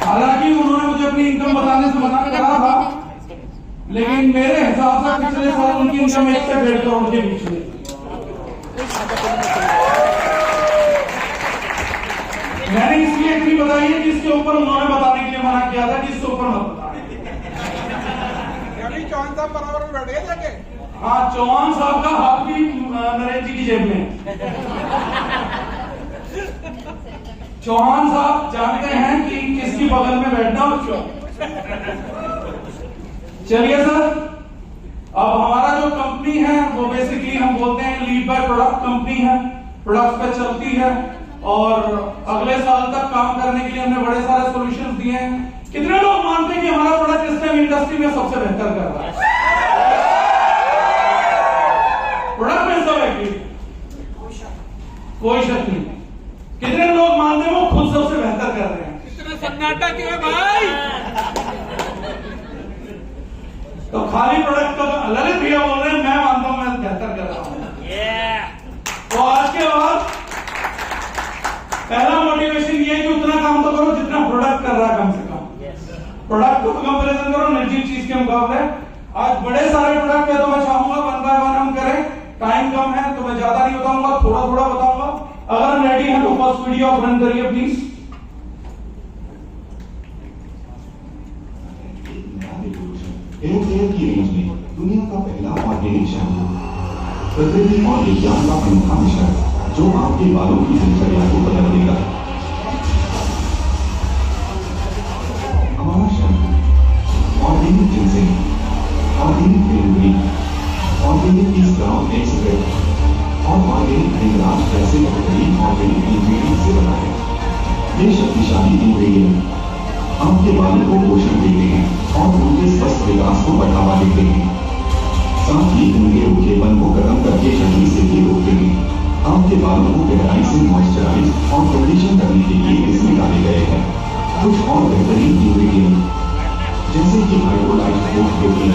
हालांकि उन्होंने मुझे अपनी इनकम बताने से मना करा था, लेकिन मेरे हिसाब से पिछले साल उनकी इनकम 1 से 1.5 करोड़ के बीच में। मैंने इसलिए इतनी बताई है जिसके ऊपर उन्होंने बताने के लिए मना किया था, जिसके ऊपर मत बताना। चौहान साहब बराबर में बैठ गए जाके। हाँ, चौहान साहब का हाथ भी नरेश जी की जेब में। चौहान साहब जानते हैं कि किसकी बगल में बैठना और क्यों। चलिए सर, अब हमारा जो कंपनी है वो बेसिकली हम बोलते हैं लीड बाय प्रोडक्ट कंपनी है, प्रोडक्ट पे चलती है और अगले साल तक काम करने के लिए हमने बड़े सारे सॉल्यूशंस दिए हैं। कितने लोग मानते हैं कि हमारा प्रोडक्ट इस टाइम इंडस्ट्री में सबसे बेहतर कर रहा है? प्रोडक्ट में सब है, कोई शक नहीं। कितने लोग मानते हैं वो खुद सबसे बेहतर कर रहे हैं? इतना सन्नाटा क्यों है भाई? तो खाली प्रोडक्ट का ललित भैया बोल रहे हैं, मैं मानता हूं मैं बेहतर कर रहा हूं। तो आज के बाद पहला मोटिवेशन ये है कि उतना काम तो करो जितना प्रोडक्ट कर रहा है, कम से कम प्रोडक्ट को कंपैरिजन करो निर्जीव चीज के मुकाबले। आज बड़े सारे प्रोडक्ट है तो मैं चाहूंगा 1 बाय 1 हम करें। टाइम कम है तो मैं ज्यादा नहीं बताऊंगा, थोड़ा थोड़ा बताऊंगा। अगर हम रेडी हैं तो फर्स्ट वीडियो आप रन करिए प्लीज। हेयर केयर की रेंज में दुनिया का पहला ऑर्गेनिक शैम्पू, प्रकृति और विज्ञान का अनोखा मिश्रण जो आपके बालों की दिनचर्या को बदल देगा। हमारा shampoo organic ginseng, organic greenery, organic east ground extract और ऑर्गेनिक भृंगराज जैसे बेहतरीन ऑर्गेनिक इंग्रेडिएंट से बना है। ये शक्तिशाली इंग्रेडिएंट आपके बालों को पोषण देते हैं और उनके स्वस्थ विकास को बढ़ावा देते हैं। साथ ही उनके रूखेपन को खत्म करके जल्दी से भी रोकते हैं। आपके बालों को गहराई से मॉइस्चराइज और कंडीशन करने के लिए इसमें डाले गए हैं कुछ और बेहतरीन इंग्रेडिएंट जैसे कि hydrolysed oat protein,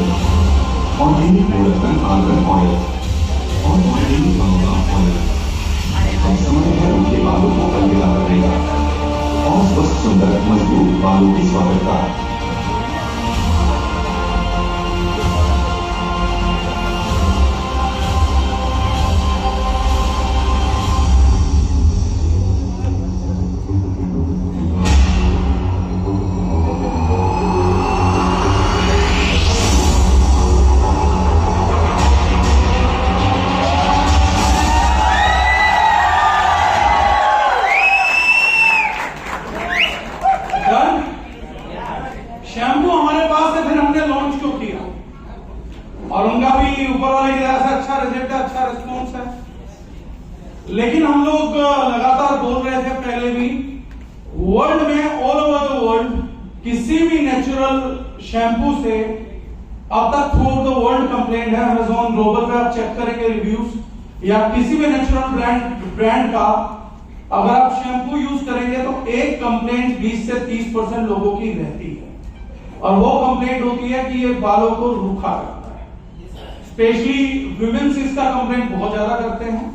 organic Moroccan argan oil और ऑर्गेनिक बायोमास ऑयल। अब समय है उनके बालों को अलविदा करने का और स्वस्थ सुंदर मजबूत बालों की स्वागत का। शैम्पू हमारे पास है, फिर हमने लॉन्च क्यों किया और उनका भी ऊपर वाले की तरह से अच्छा रिजल्ट है, अच्छा रिस्पॉन्स है। लेकिन हम लोग लगातार बोल रहे थे पहले भी, वर्ल्ड में ऑल ओवर द वर्ल्ड किसी भी नेचुरल शैम्पू से अब तक थ्रू द वर्ल्ड कंप्लेंट है। अमेज़न ग्लोबल पे आप चेक करेंगे रिव्यूज या किसी भी नेचुरल ब्रांड का अगर आप शैम्पू यूज करेंगे तो एक कंप्लेंट 20 से 30% लोगों की रहती है और वो कंप्लेंट होती है कि ये बालों को रूखा करता है। स्पेशली विमेन्स इसका कंप्लेंट बहुत ज्यादा करते हैं।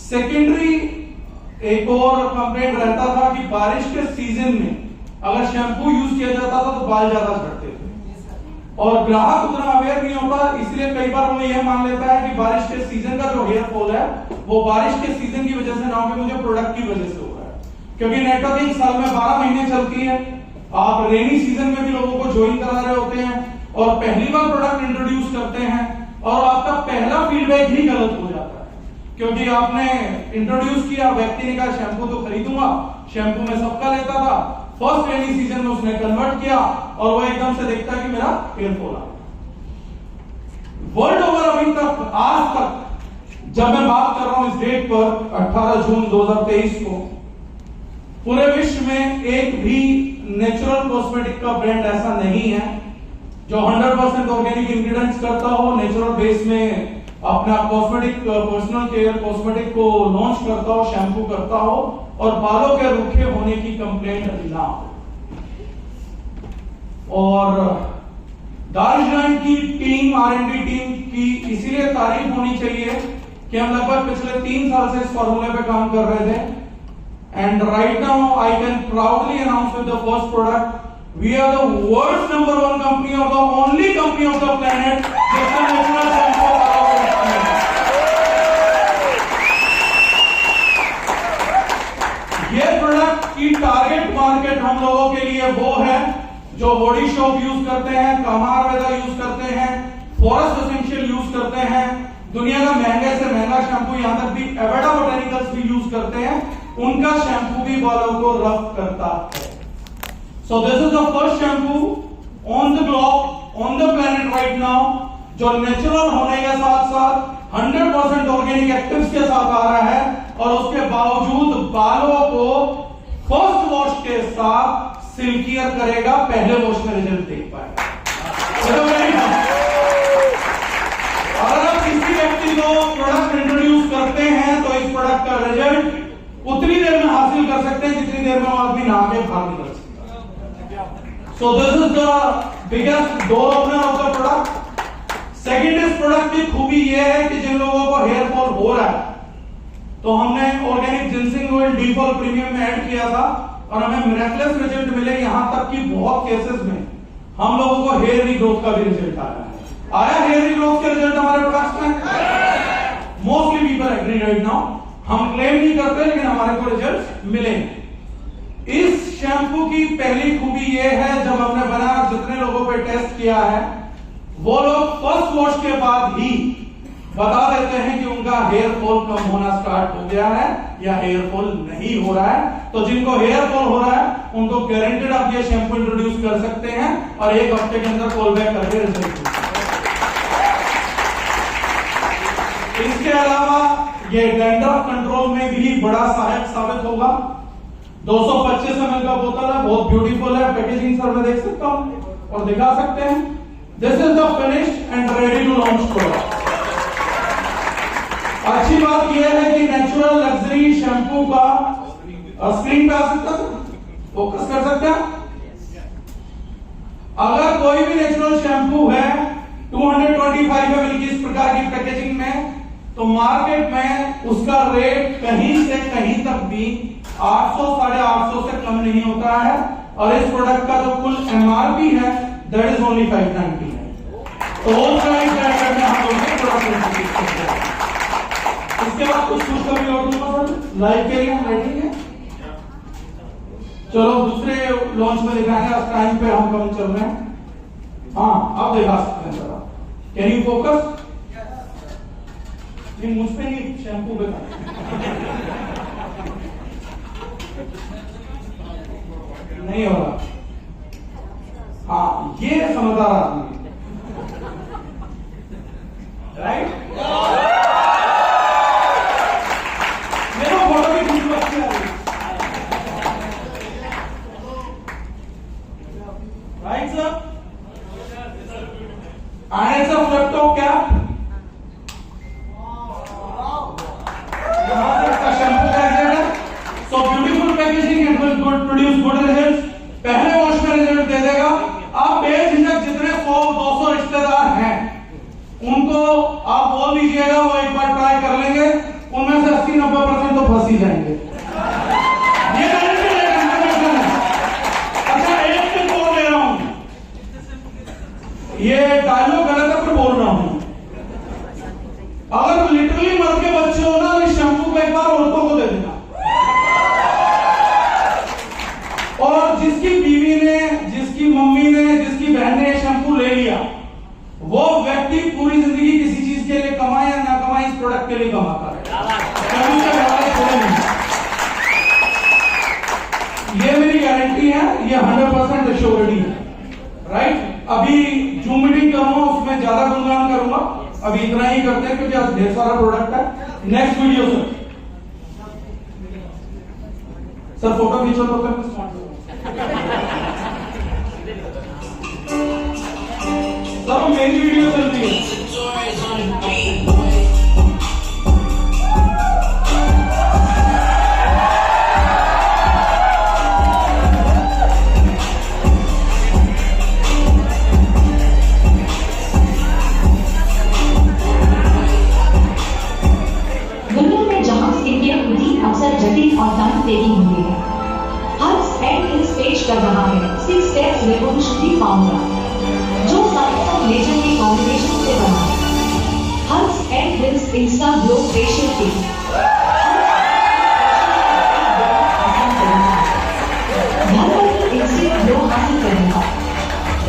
सेकेंडरी एक और कंप्लेंट रहता था कि बारिश के सीजन में अगर शैम्पू यूज किया जाता था तो बाल ज्यादा झड़ते थे और ग्राहक उतना अवेयर नहीं होता, इसलिए कई बार वो यह मान लेता है कि बारिश के सीजन का जो हेयर फॉल है वो बारिश के सीजन की वजह से ना हो, मुझे प्रोडक्ट की वजह से हो रहा है। क्योंकि नेटवर्किंग साल में 12 महीने चलती है, आप रेनी सीजन में भी लोगों को ज्वाइन करा रहे होते हैं और पहली बार प्रोडक्ट इंट्रोड्यूस करते हैं और आपका पहला फीडबैक ही गलत हो जाता है क्योंकि आपने इंट्रोड्यूस किया, व्यक्ति ने कहा शैम्पू तो खरीदूंगा, शैम्पू में सबका लेता था, फर्स्ट रेनी सीजन में उसने कन्वर्ट किया और वो एकदम से देखता है कि मेरा हेयर फॉल आ गया। वर्ल्ड ओवर अभी तक आज तक जब मैं बात कर रहा हूं इस डेट पर 18 जून 2023 को पूरे विश्व में एक भी नेचुरल कॉस्मेटिक का ब्रांड ऐसा नहीं है जो 100% ऑर्गेनिक इंग्रेडिएंट्स करता हो, नेचुरल बेस में अपना कॉस्मेटिक पर्सनल केयर कॉस्मेटिक को लॉन्च करता हो, शैम्पू करता हो और बालों के रूखे होने की कंप्लेंट ना हो। और दार्शनिक की टीम, R&D टीम की इसीलिए तारीफ होनी चाहिए कि हम लगभग पिछले 3 साल से इस फॉर्मूले पे काम कर रहे थे And right now, I can proudly announce with the first product, we are the world's #1 company or the only company of the planet जिसका नेचुरल शैम्पू ये प्रोडक्ट की टारगेट मार्केट हम लोगों के लिए वो है जो बॉडी शॉप यूज करते हैं, कमार वेदा यूज करते हैं, फॉरेस्ट एसेंशियल यूज करते हैं, दुनिया का महंगे से महंगा शैम्पू यहां तक भी एवेडा बोटेनिकल्स भी यूज करते हैं, उनका शैम्पू भी बालों को रफ करता है। So this is the first shampoo on the globe, on the planet right now, जो नेचुरल होने के साथ साथ 100% ऑर्गेनिक एक्टिव्स के साथ आ रहा है और उसके बावजूद बालों को फर्स्ट वॉश के साथ सिल्कियर करेगा, पहले वॉश में रिजल्ट देख पाएगा। अगर आप किसी व्यक्ति को प्रोडक्ट इंट्रोड्यूस करते हैं तो इस प्रोडक्ट का रिजल्ट उतनी देर में हासिल कर सकते हैं जितनी देर में वो आदमी नहा के बाहर निकल सकता है। So this is the biggest door opener of the product. Second इस प्रोडक्ट की खूबी ये है कि जिन लोगों को हेयर फॉल हो रहा है तो हमने organic ginseng oil D fall premium में ऐड किया था और हमें मिरेकलस रिजल्ट मिले, यहां तक कि बहुत केसेस में हम लोगों को हेयर रीग्रोथ का भी रिजल्ट आया हेयर रीग्रोथ के रिजल्ट हमारे प्रोडक्ट्स में। Mostly people agree right now, हम क्लेम नहीं करते लेकिन हमारे को रिजल्ट मिले। इस शैम्पू की पहली खूबी यह है, जब हमने बनाया जितने लोगों पे टेस्ट किया है वो लोग फर्स्ट वॉश के बाद ही बता देते हैं कि उनका हेयर फॉल कम होना स्टार्ट हो गया है या हेयर फॉल नहीं हो रहा है। तो जिनको हेयर फॉल हो रहा है उनको गारंटेड आप ये शैम्पू इंट्रोड्यूस कर सकते हैं और एक हफ्ते के अंदर कॉल बैक करके रिजल्ट। इसके अलावा ये डैंड्रफ कंट्रोल में भी बड़ा सहायक साबित होगा। 225 ml का बोतल है, बहुत ब्यूटीफुल है, पैकेजिंग सर मैं देख सकता हूं और दिखा सकते हैं। This is the finished and ready to launch product. अच्छी बात यह है कि नेचुरल लग्जरी शैम्पू का स्क्रीन पे आ सकता है, फोकस कर सकते हैं। अगर कोई भी नेचुरल शैम्पू है 225 ml की इस प्रकार की पैकेजिंग में तो मार्केट में उसका रेट कहीं से कहीं तक भी 800 साढ़े 800 से कम नहीं होता है और इस प्रोडक्ट का जो कुल एमआरपी है दैट इज ओनली 590 है। तो होल प्राइस ब्रैकेट में हम लोग प्रोडक्ट करते हैं। इसके बाद कुछ का भी और दूंगा सर, लाइव के लिए रेडी है। चलो दूसरे लॉन्च में दिखाएंगे, उस टाइम पे हम कम चल रहे हैं। हाँ आप दिखा सकते हैं जरा, कैन यू फोकस? ये मुझ पे नहीं, शैम्पू पे नहीं हो रहा। हाँ ये समझदार आदमी राइट। मेरा फोटो भी कुछ अच्छी आ रही right sir. And it's a flip top cap. So beautiful packaging and will produce good results. पहले वॉश में रिजल्ट दे देगा। आप बेझिझक जितने 100-200 रिश्तेदार हैं उनको आप बोल दीजिएगा, वो एक बार ट्राई कर लेंगे, उनमें से 80-90% तो फंस ही जाएंगे। ये कंफर्मेशन है। अच्छा एक चीज बोल दे रहा हूं, ये डायलॉग गलत है पर बोल रहा हूं। अगर लिटरली मर्द के बच्चे हो ना, इस शैम्पू को एक बार औरतों को दे देना और जिसकी बीवी ने, जिसकी मम्मी ने, जिसकी बहन ने शैम्पू ले लिया वो व्यक्ति पूरी जिंदगी किसी चीज के लिए कमाए या ना कमाए इस प्रोडक्ट के लिए कमाता है। ये मेरी गारंटी है, ये 100% एश्योरिटी है राइट। अभी जूम मीटिंग करूंगा उसमें ज्यादा गुणगान करूंगा, अभी इतना ही करते हैं क्योंकि आज ढेर सारा प्रोडक्ट है। नेक्स्ट वीडियो सर फोटो खींचो तो सर मेरी वीडियो चल रही है। दुनिया में जहां स्किन केयर रूटीन अक्सर जटिल और टाइम टेकिंग सेक्स रेवोल्यूशनरी फार्मूला जो साइंस ऑफ नेचर के कॉम्बिनेशन से बना है। Hans and Wills Insta Glow facial kit instant glow हासिल करने का।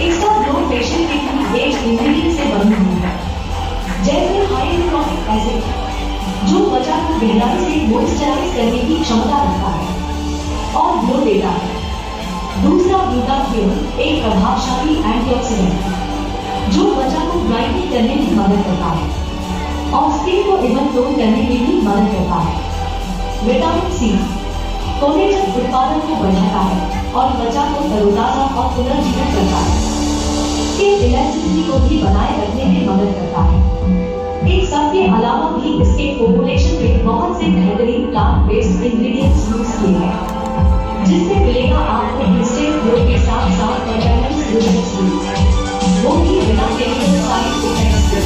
इंस्टा ग्लो फेशियल किट की एक इंग्रेडिएंट से बनी हुई है, जैसे हाइड्रोक्लोरिक एसिड जो त्वचा को गहराई से मॉइस्चराइज करने की क्षमता रखता है और ग्लो देता है। दूसरा ग्लूटाथियोन एक प्रभावशाली एंटीऑक्सीडेंट है जो त्वचा को ब्राइटनिंग करने में मदद करता है और स्किन को इवन टोन करने में भी मदद करता है। विटामिन सी कोलेजन उत्पादन को बढ़ाता है और त्वचा को तरोताजा और पुनर्जीवित करता है। स्किन इलास्टिसिटी को भी बनाए रखने में मदद करता है। इन सब के अलावा भी इसके फॉर्मूलेशन में बहुत से बेहतरीन प्लांट बेस्ड इंग्रेडिएंट्स यूज किए हैं, जिससे मिलेगा आपको इंस्टेंट ग्लो के साथ साथ परफॉर्मेंस रिजल्ट्स भी, वो भी बिना केमिकल साइड इफेक्ट्स के।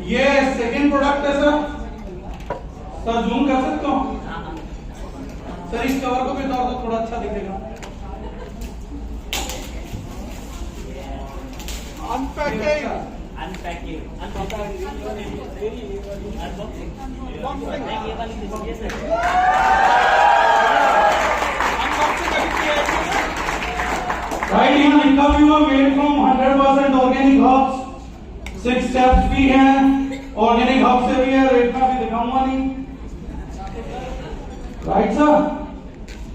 ये सेकेंड प्रोडक्ट है सर। सर जूम कर सकते हो सर, इस कवर को भी उतार दो, थोड़ा अच्छा दिखेगा। अनपैकिंग राइट, यहाँ लिखा भी हुआ made from 100% organic herbs. 6 steps भी हैं, ऑर्गेनिक हर्ब से भी है, रेट में भी दिखाऊंगा नहीं। राइट सर,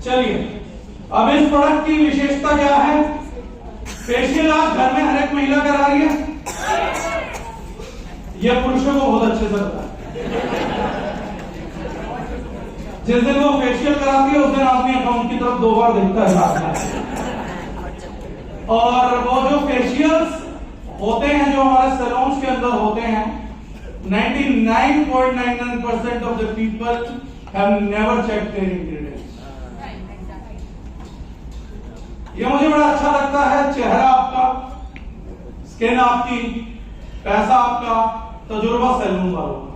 चलिए अब इस प्रोडक्ट की विशेषता क्या है। फेशियल आज घर में हर एक महिला करा रही है, यह पुरुषों को बहुत अच्छे से पता है। जिस दिन वो फेशियल कराती है उस दिन आदमी अकाउंट की तरफ 2 बार देखता है साथ में। और वो जो फेशियल्स होते हैं जो हमारे सैलून्स के अंदर होते हैं, 99.99% of the people have never checked their ingredients. ये मुझे बड़ा अच्छा लगता है। चेहरा आपका, स्किन आपकी, पैसा आपका, तजुर्बा सैलून वालों का।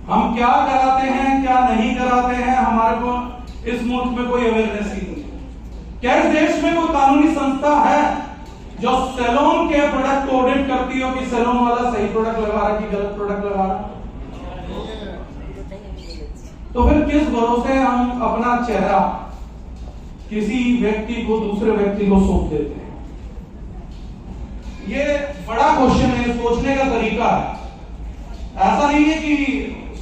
हम क्या कराते हैं क्या नहीं कराते हैं, हमारे को इस मुल्क में कोई अवेयरनेस ही नहीं है। क्या इस देश में कोई कानूनी संस्था है जो सैलून के प्रोडक्ट को ऑडिट करती हो कि सैलून वाला सही प्रोडक्ट लगा रहा है कि गलत प्रोडक्ट लगा रहा है? तो फिर किस भरोसे हम अपना चेहरा किसी व्यक्ति को दूसरे व्यक्ति को सौंप देते हैं? ये बड़ा क्वेश्चन है, सोचने का तरीका है। ऐसा नहीं है कि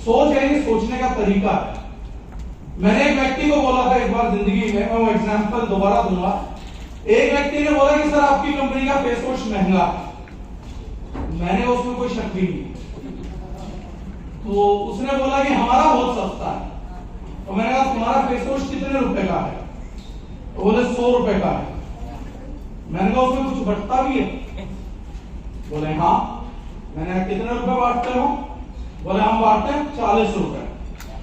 सोच है, ये सोचने का तरीका है। मैंने एक व्यक्ति को बोला था एक बार जिंदगी में, मैं वो एग्जांपल दोबारा दूंगा। एक व्यक्ति ने बोला कि सर आपकी कंपनी का फेस वॉश महंगा। मैंने उसमें कोई शक भी नहीं, तो उसने बोला कि हमारा बहुत सस्ता है। तो मैंने कहा तुम्हारा फेस वॉश कितने रुपए का है? तो बोले 100 रुपए का है। मैंने कहा उसमें कुछ बटता भी है? बोले हाँ। मैंने कहा कितने रुपए बांटते हो? बोले हम बांटते हैं 40 रुपए।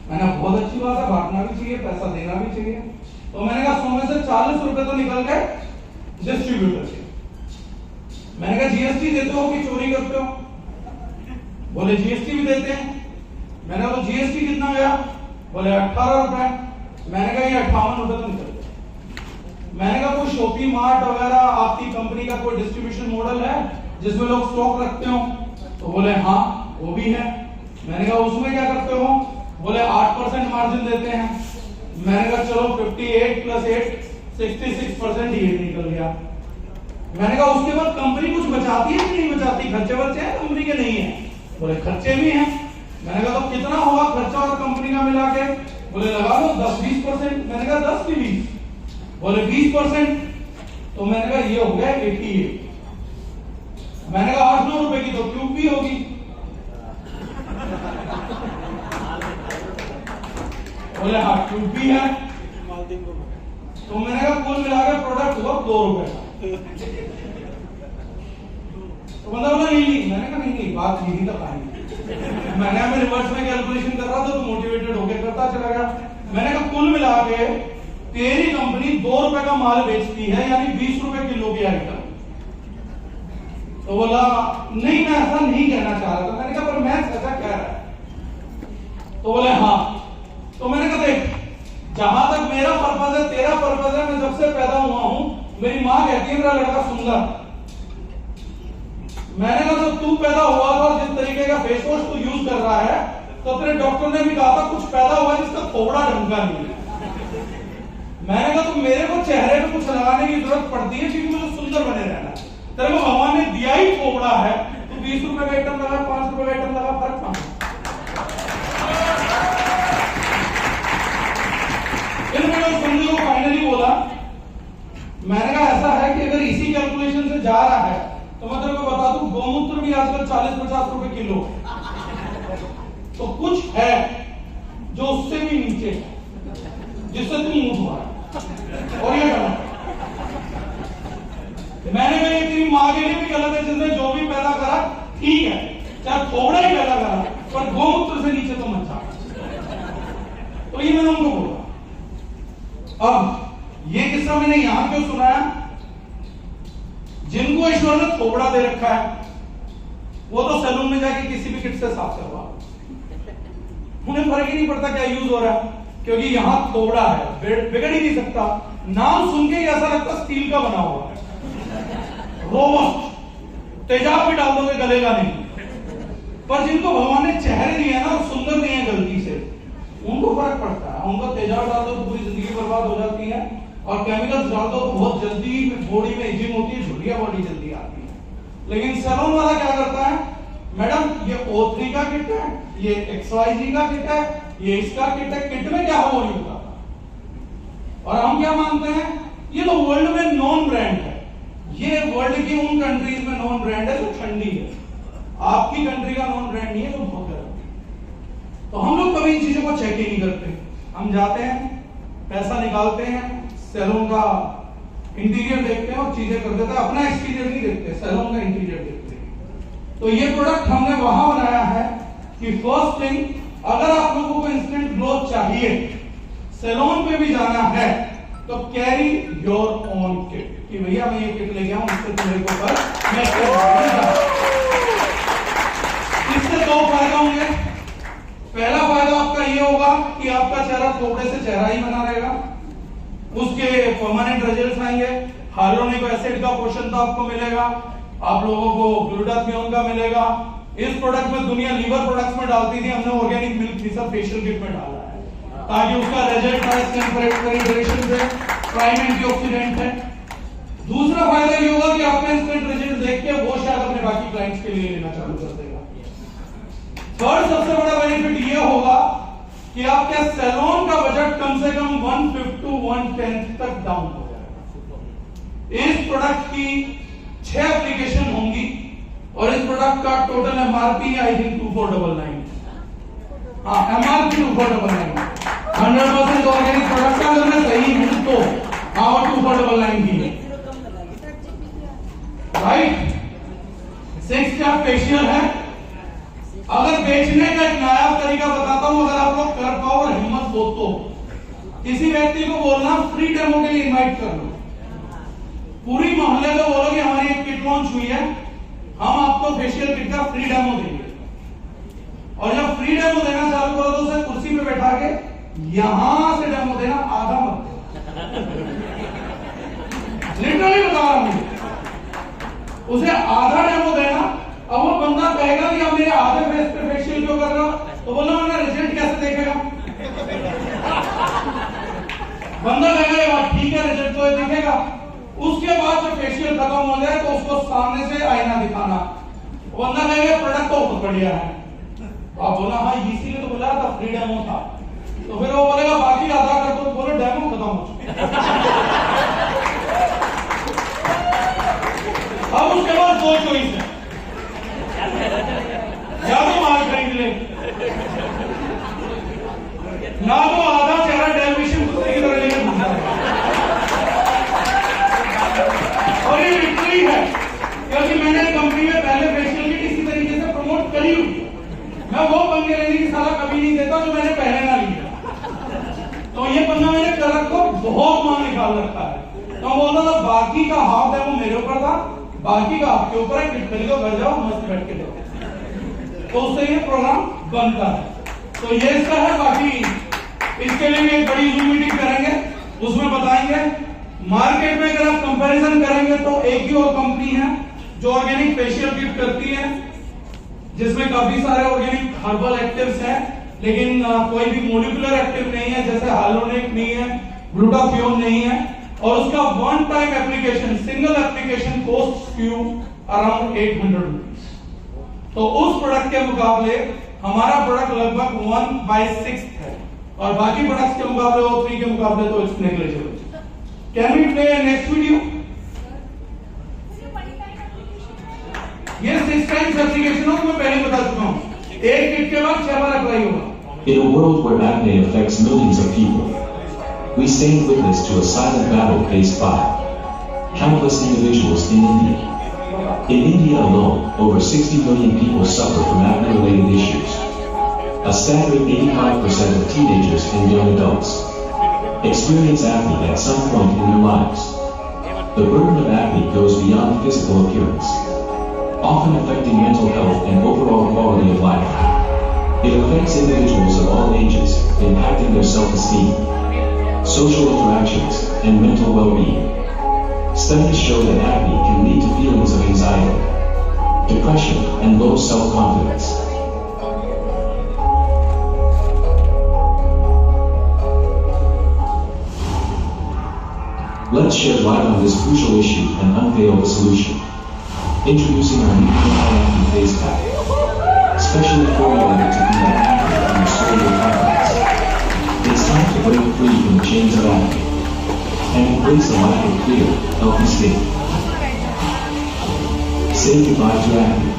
मैंने बहुत अच्छी बात है, बांटना भी चाहिए, पैसा देना भी चाहिए। तो मैंने कहा 100 में से 40 रुपए तो निकल गए डिस्ट्रीब्यूटर से। मैंने कहा जीएसटी देते हो कि चोरी करते हो? बोले जीएसटी भी देते हैं। मैंने कहा जीएसटी कितना गया? बोले 18 रुपए। मैंने कहा ये 58 रुपए तो निकल गए। मैंने कहा कोई शॉपिंग मार्ट वगैरह आपकी कंपनी का कोई डिस्ट्रीब्यूशन मॉडल है जिसमें लोग स्टॉक रखते हो? तो बोले हाँ वो भी है। मैंने कहा उसमें क्या करते हो? बोले 8% मार्जिन देते हैं। मैंने कहा चलो 58 + 8 66% ये निकल गया। मैंने कहा उसके बाद कंपनी कुछ बचाती है कि नहीं बचाती? खर्चे बच्चे हैं कंपनी के? नहीं है। बोले खर्चे भी हैं। मैंने कहा तो कितना होगा खर्चा और कंपनी का मिला के? बोले लगा लो 10-20%। मैंने कहा 10 की 20? बोले 20%। तो मैंने कहा ये हो गया 88। मैंने कहा 8-9 रुपए की तो ट्यूब भी होगी। बोले हाँ ट्यूब भी है। तो मैंने कहा कुल मिला के प्रोडक्ट हुआ 2 रुपए का। तो बंदा बोला नहीं। मैंने कहा नहीं बात यही तक आई। मैंने रिवर्स में कैलकुलेशन कर रहा था तो मोटिवेटेड होकर करता चला गया। मैंने कहा कुल मिला के तेरी कंपनी 2 रुपए का माल बेचती है, यानी 20 रुपए किलो की आइटम। तो बोला नहीं मैं ऐसा नहीं कहना चाह रहा था। मैंने कहा पर मैं ऐसा कह रहा है। तो बोले हाँ। तो मैंने कहा देख जहां तक मेरा पर्पज है तेरा पर्पज है, मैं जब से पैदा हुआ हूं मेरी मां कहती है मेरा लड़का सुंदर। मैंने कहा तो तू पैदा हुआ था और जिस तरीके का फेस वॉश तू यूज कर रहा है तो तेरे डॉक्टर ने भी कहा था कुछ पैदा हुआ जिसका थोबड़ा ढंग का नहीं है। मैंने कहा तो मेरे को चेहरे पे कुछ लगाने की जरूरत पड़ती है क्योंकि मुझे सुंदर बने रहना है। तेरे को भगवान ने दिया ही थोबड़ा है, तो 20 रुपए का आइटम लगा 5 रुपए का आइटम लगा, फर्क कहां? समझे को फाइनली बोला। मैंने कहा ऐसा है कि अगर इसी कैलकुलेशन से जा रहा है तो मैं तेरे को बता दूं गोमूत्र भी आजकल 40-50 रुपए किलो, तो कुछ है जो उससे भी नीचे है जिससे तुम मुंह धोआ और ये गलत। मैंने कहा ये तेरी मां के लिए भी गलत है जिसने जो भी पैदा करा ठीक है, चाहे थोड़ा ही पैदा करा पर गोमूत्र से नीचे तो मत जा। तो ये मैंने उनको बोला। अब ये किस्सा मैंने यहां क्यों सुनाया? जिनको ईश्वर ने थोबड़ा दे रखा है वो तो सैलून में जाके किसी भी किट से साफ करवा, उन्हें फर्क ही नहीं पड़ता क्या यूज हो रहा है, क्योंकि यहां थोबड़ा है, बिगड़ ही नहीं सकता। नाम सुन के ही ऐसा लगता स्टील का बना हुआ है, रोबस्ट, तेजाब भी डाल दोगे गलेगा नहीं। पर जिनको भगवान ने चेहरे दिए ना सुंदर दिए गलती से, उनको फर्क पड़ता है। उनको तेजाब डाल दो तो पूरी जिंदगी बर्बाद हो जाती है, और केमिकल्स डाल दो तो बहुत जल्दी बॉडी में एजिंग होती है, झुर्रिया बॉडी जल्दी आती है। लेकिन सैलून वाला क्या करता है, मैडम ये O3 का किट है, ये XYZ का किट है, ये इसका किट है, किट में क्या हो वो नहीं बताता। और हम क्या मानते हैं ये तो वर्ल्ड में नॉन ब्रांड है, ये वर्ल्ड की उन कंट्रीज में नॉन ब्रांड है जो ठंडी है, आपकी कंट्री का नॉन ब्रांड नहीं है जो बहुत गर्म है। तो हम लोग कभी इन चीजों को चेक ही नहीं करते। हम जाते हैं, पैसा निकालते हैं, सैलून का इंटीरियर देखते हैं और चीजें कर देते हैं, अपना एक्सटीरियर नहीं देखते, सैलून का इंटीरियर देखते हैं। तो ये प्रोडक्ट हमने वहां बनाया है कि फर्स्ट थिंग, अगर आप लोगों को इंस्टेंट ग्रोथ चाहिए, सैलून पे भी जाना है तो कैरी योर ओन किट, कि भैया मैं ये किट ले गया हूं, इससे तुम्हारे को पर इससे दो फायदा होंगे। पहला फायदा आपका ये होगा कि आपका चेहरा थोड़े से चेहरा ही बना रहेगा, उसके परमानेंट रिजल्ट्स आएंगे। हाइलोनिक एसिड का पोषण तो आपको मिलेगा, आप लोगों को ग्लूटाथियोन का मिलेगा। इस प्रोडक्ट में दुनिया लीवर प्रोडक्ट्स में डालती थी, हमने ऑर्गेनिक मिल्क थी सब फेशियल किट में डाला है ताकि उसका रिजल्ट आए टेंपरेचर से, प्राइम एंटीऑक्सीडेंट है। दूसरा फायदा ये होगा कि आपका इंस्टेंट रिजल्ट देख के वो शायद अपने बाकी क्लाइंट्स के लिए लेना चालू कर देगा। थर्ड सबसे बड़ा बेनिफिट ये होगा कि आपके सैलून का बजट कम से कम 150 to 110 तक डाउन हो जाएगा। इस प्रोडक्ट की 6 एप्लीकेशन होंगी और इस प्रोडक्ट का टोटल एमआरपी आई थिंक 2499। हाँ, एमआरपी 2499, 100% ऑर्गेनिक प्रोडक्ट का। अगर मैं सही हूं तो हाँ, 2499 की है, राइट। 6 स्टेप फेशियल है। अगर बेचने का एक नायाब तरीका बताता हूं, अगर आप लोग कर पाओ और हिम्मत हो तो किसी व्यक्ति को बोलना फ्री डेमो के लिए इनवाइट कर लो, पूरी मोहल्ले को बोलो कि हमारी एक किट लॉन्च हुई है, हम आपको फेशियल किट का फ्री डेमो देंगे। और जब फ्री डेमो देना चालू करो तो उसे कुर्सी पे बैठा के यहां से डेमो देना, आधा मत, लिटरली बता रहा हूं, उसे आधा डेमो देना। अब वो बंदा कहेगा कि अब मेरे आधे फेस पे फेशियल क्यों कर रहा हो, तो बोला मैंने रिजल्ट कैसे देखेगा। बंदा कहेगा ये बात ठीक है, रिजल्ट तो दिखेगा। उसके बाद जब फेशियल खत्म हो जाए तो उसको सामने से आईना दिखाना, बंदा कहेगा प्रोडक्ट तो बहुत बढ़िया है। आप बोला हाँ इसीलिए तो बोला था फ्री डेमो था, तो फिर वो बोलेगा बाकी आधा कर दो, बोलो डेमो खत्म हो चुका। अब उसके बाद दो चॉइस है, या तो माल खरीद ले, ना तो आधा चेहरा टेलीविजन कुत्ते की तरह लेकर घूमता है। और ये लिटरली है, क्योंकि मैंने कंपनी में पहले फेशियल किट इसी तरीके से प्रमोट करी हुई है। मैं वो पंगे लेने की सलाह कभी नहीं देता जो मैंने पहले ना लिया। तो ये पंगा मैंने कर रखा, बहुत मांग निकाल रखा है। तो बोलता था बाकी का हाफ है वो मेरे ऊपर था, बाकी का आपके ऊपर है, किट खरीदो घर जाओ मस्त बैठ के देखो, तो उससे ये प्रोग्राम बनता है। तो ये इसका है। बाकी इसके लिए भी एक बड़ी जूम मीटिंग करेंगे, उसमें बताएंगे। मार्केट में अगर आप कंपैरिजन करेंगे तो एक ही और कंपनी है जो ऑर्गेनिक फेशियल किट करती है, जिसमें काफी सारे ऑर्गेनिक हर्बल एक्टिव्स हैं, लेकिन कोई भी मॉलिक्यूलर एक्टिव नहीं है, जैसे हाइलोनिक नहीं है, ग्लूटाथियोन नहीं है, और उसका one time application, single application cost you around 800 rupees. तो उस प्रोडक्ट के मुकाबले हमारा प्रोडक्ट लगभग 1/6 है, और बाकी प्रोडक्ट्स के मुकाबले O3 के मुकाबले तो it's negligible. Can we play next video? ये 6 टाइम्स एप्लीकेशन मैं पहले बता चुका हूं, एक किट के बाद 6 बार अप्लाई होगा। In a world where acne affects millions of people, we stand witness to a silent battle faced by countless individuals in India. In India alone, over 60 million people suffer from acne-related issues. A staggering 85% of teenagers and young adults experience acne at some point in their lives. The burden of acne goes beyond physical appearance, often affecting mental health and overall quality of life. It affects individuals of all ages, impacting their self-esteem, social interactions, and mental well-being. Studies show that acne can lead to feelings of anxiety, depression, and low self-confidence. Let's shed light on this crucial issue and unveil the solution. Introducing our new anti-acne face pack, specially formulated to combat acne and restore your confidence. It's time to break free from the chains of acne and embrace a life of clear, healthy skin. Say goodbye to acne.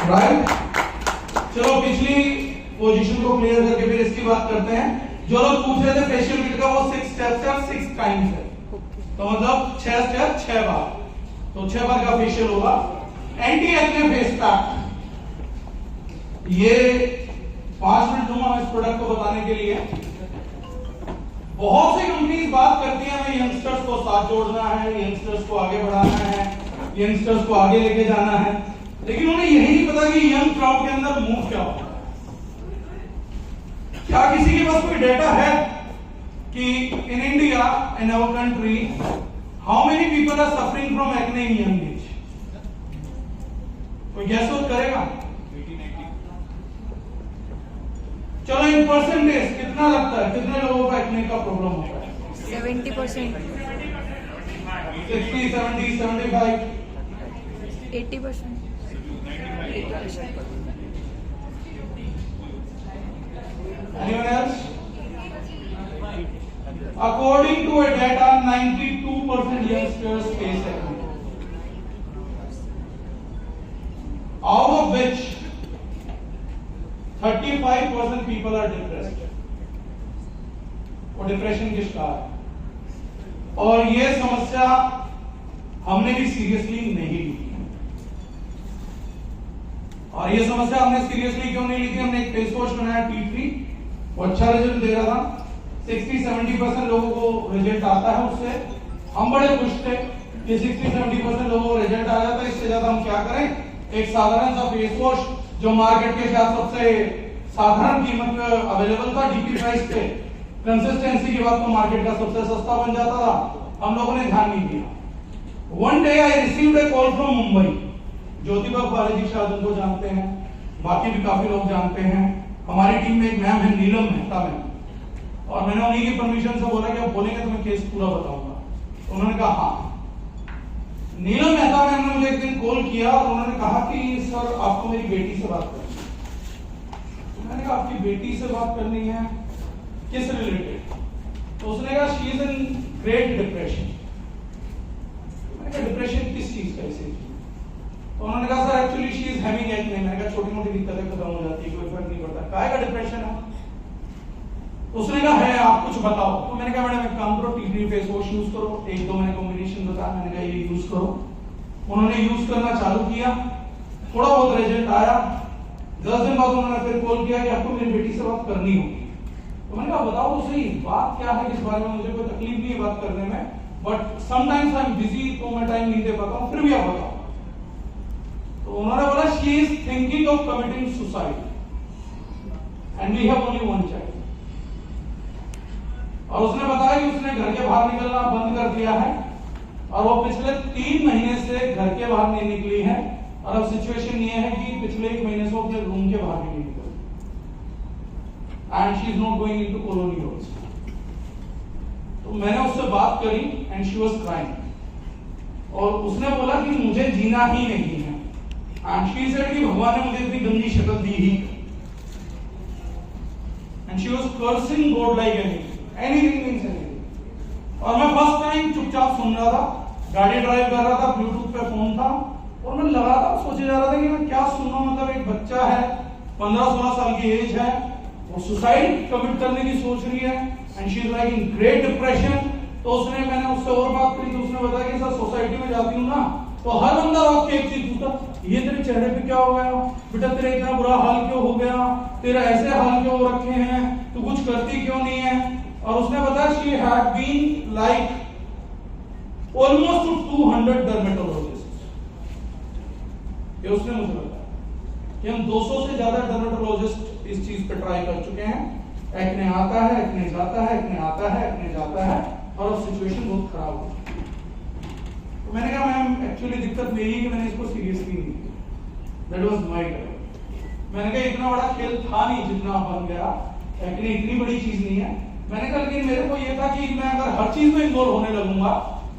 Right, चलो पिछली position को clear करके फिर इसकी बात करते हैं। जो लोग पूछ रहे थे फेशियल किट का, वो 6 स्टेप्स है, 6 टाइम्स है, तो मतलब 6 स्टेप 6 बार, तो 6 बार का फेशियल होगा। एंटी एक्ने फेस पैक, ये 5 मिनट दूंगा इस प्रोडक्ट को बताने के लिए। बहुत सी कंपनीज बात करती हैं हमें यंगस्टर्स को साथ जोड़ना है, यंगस्टर्स को आगे बढ़ाना है, यंगस्टर्स को आगे लेके जाना है, लेकिन उन्हें यही नहीं पता कि यंग क्राउड के अंदर मूव क्या होता है। क्या किसी के पास कोई डेटा है कि in India, in our country, how many people are suffering from acne in young age? कोई गैस आउट करेगा? चलो इन परसेंटेज कितना लगता है, कितने लोगों को एक्ने का प्रॉब्लम होता है? 70%, 60, 70, 75, 80%. Anyone else? According to a data, 92% youngsters face acne, out of which 35% people are depressed. और डिप्रेशन के शिकार है, और ये समस्या हमने भी सीरियसली नहीं ली। और ये समस्या हमने सीरियसली क्यों नहीं ली थी? हमने एक फेस वॉश बनाया T3, वो अच्छा रिजल्ट दे रहा था, 60-70% लोगों को रिजल्ट आता है उससे। हम बड़े खुश थे कि 60-70% लोगों को रिजल्ट आ जाता है, इससे ज्यादा हम क्या करें? एक साधारण सा फेस वॉश जो मार्केट के साथ सबसे साधारण कीमत में अवेलेबल था, DP प्राइस पे, कंसिस्टेंसी की बात तो मार्केट का सबसे सस्ता बन जाता था, हम लोगों ने ध्यान नहीं दिया। One day I received A call from Mumbai. Jyotiba Balaji शायद उनको जानते हैं, बाकी भी काफी लोग जानते हैं। हमारी टीम में एक मैम है, नीलम मेहता मैम, और मैंने उन्हीं की परमिशन से बोला कि आप बोलेंगे तो मैं केस पूरा बताऊंगा। तो उन्होंने कहा हाँ। नीलम मेहता मैम ने मुझे एक दिन कॉल किया और उन्होंने कहा कि सर आपको मेरी बेटी से बात करनी है। मैंने कहा आपकी बेटी से बात करनी है, किस रिलेटेड? तो उसने कहा she is in great depression. मैंने कहा डिप्रेशन किस चीज का? इसे तो उन्होंने कहा sir actually she is having acne. मैंने कहा छोटी मोटी दिक्कतें खत्म हो जाती है, कोई फर्क नहीं पड़ता, काय का डिप्रेशन है? उसने कहा है, आप कुछ बताओ। तो मैंने कहा मैडम एक काम करो, tea green face wash use करो, 1-2 मैंने कॉम्बिनेशन बताया, मैंने कहा ये यूज करो। उन्होंने यूज करना चालू किया, थोड़ा बहुत रिजल्ट आया। 10 दिन बाद उन्होंने फिर कॉल किया कि आपको मेरी बेटी से बात करनी होगी। तो मैंने कहा बताओ तो सही, बात क्या है, इस बारे में मुझे कोई तकलीफ नहीं है बात करने में, but sometimes I am busy, तो मैं टाइम नहीं दे पाता हूं, फिर भी आप बताओ। तो उन्होंने बोला she is thinking of committing suicide and we have only one child. और उसने बताया कि उसने घर के बाहर निकलना बंद कर दिया है और वो पिछले 3 महीने से घर के बाहर नहीं निकली है। और अब सिचुएशन ये है कि पिछले 1 महीने से वो अपने रूम के बाहर नहीं निकली and she is not going into colony also. तो मैंने उससे बात करी एंड शी वाज क्राइंग और उसने बोला कि मुझे जीना ही नहीं है एंड शी सेड कि भगवान ने मुझे इतनी गंदी शक्ल दी ही and she was cursing God like anything means anything. और मैं फर्स्ट टाइम चुपचाप सुन रहा था, गाड़ी ड्राइव कर रहा था, ब्लूटूथ पे फोन था और मैं लगातार सोचे जा रहा था कि मैं क्या सुन रहा हूं। मतलब एक बच्चा है, 15-16 साल की एज है, वो सुसाइड कमिट करने की सोच रही है and she is like in great depression. तो मैंने उससे और बात करी तो उसने बताया कि सर सोसाइटी में जाती हूँ ना तो हर बंदा रोक के एक चीज पूछता, ये तेरे चेहरे पे क्या हो गया बेटा, तेरा इतना बुरा हाल क्यों हो गया, तेरा ऐसे हाल क्यों हो रखे हैं, तू कुछ करती क्यों नहीं है। और उसने बताया she had been like almost to 200 dermatologist. ये उसने मुझे बताया कि हम 200 से ज्यादा डर्मेटोलॉजिस्ट इस चीज पे ट्राई कर चुके हैं। एक्ने आता है, एक्ने जाता है, एक्ने आता है, एक्ने जाता है और अब सिचुएशन बहुत खराब हो चुकी है। तो मैंने कहा मैम एक्चुअली दिक्कत मेरी है कि मैंने इसको सीरियसली नहीं लिया, दैट वाज माय गलती। मैंने कहा इतना बड़ा खेल था नहीं जितना बन गया, एक्ने इतनी बड़ी चीज नहीं है। मैंने कहा लेकिन मेरे को ये था कि मैं अगर हर चीज में इन्वॉल्व होने लगूंगा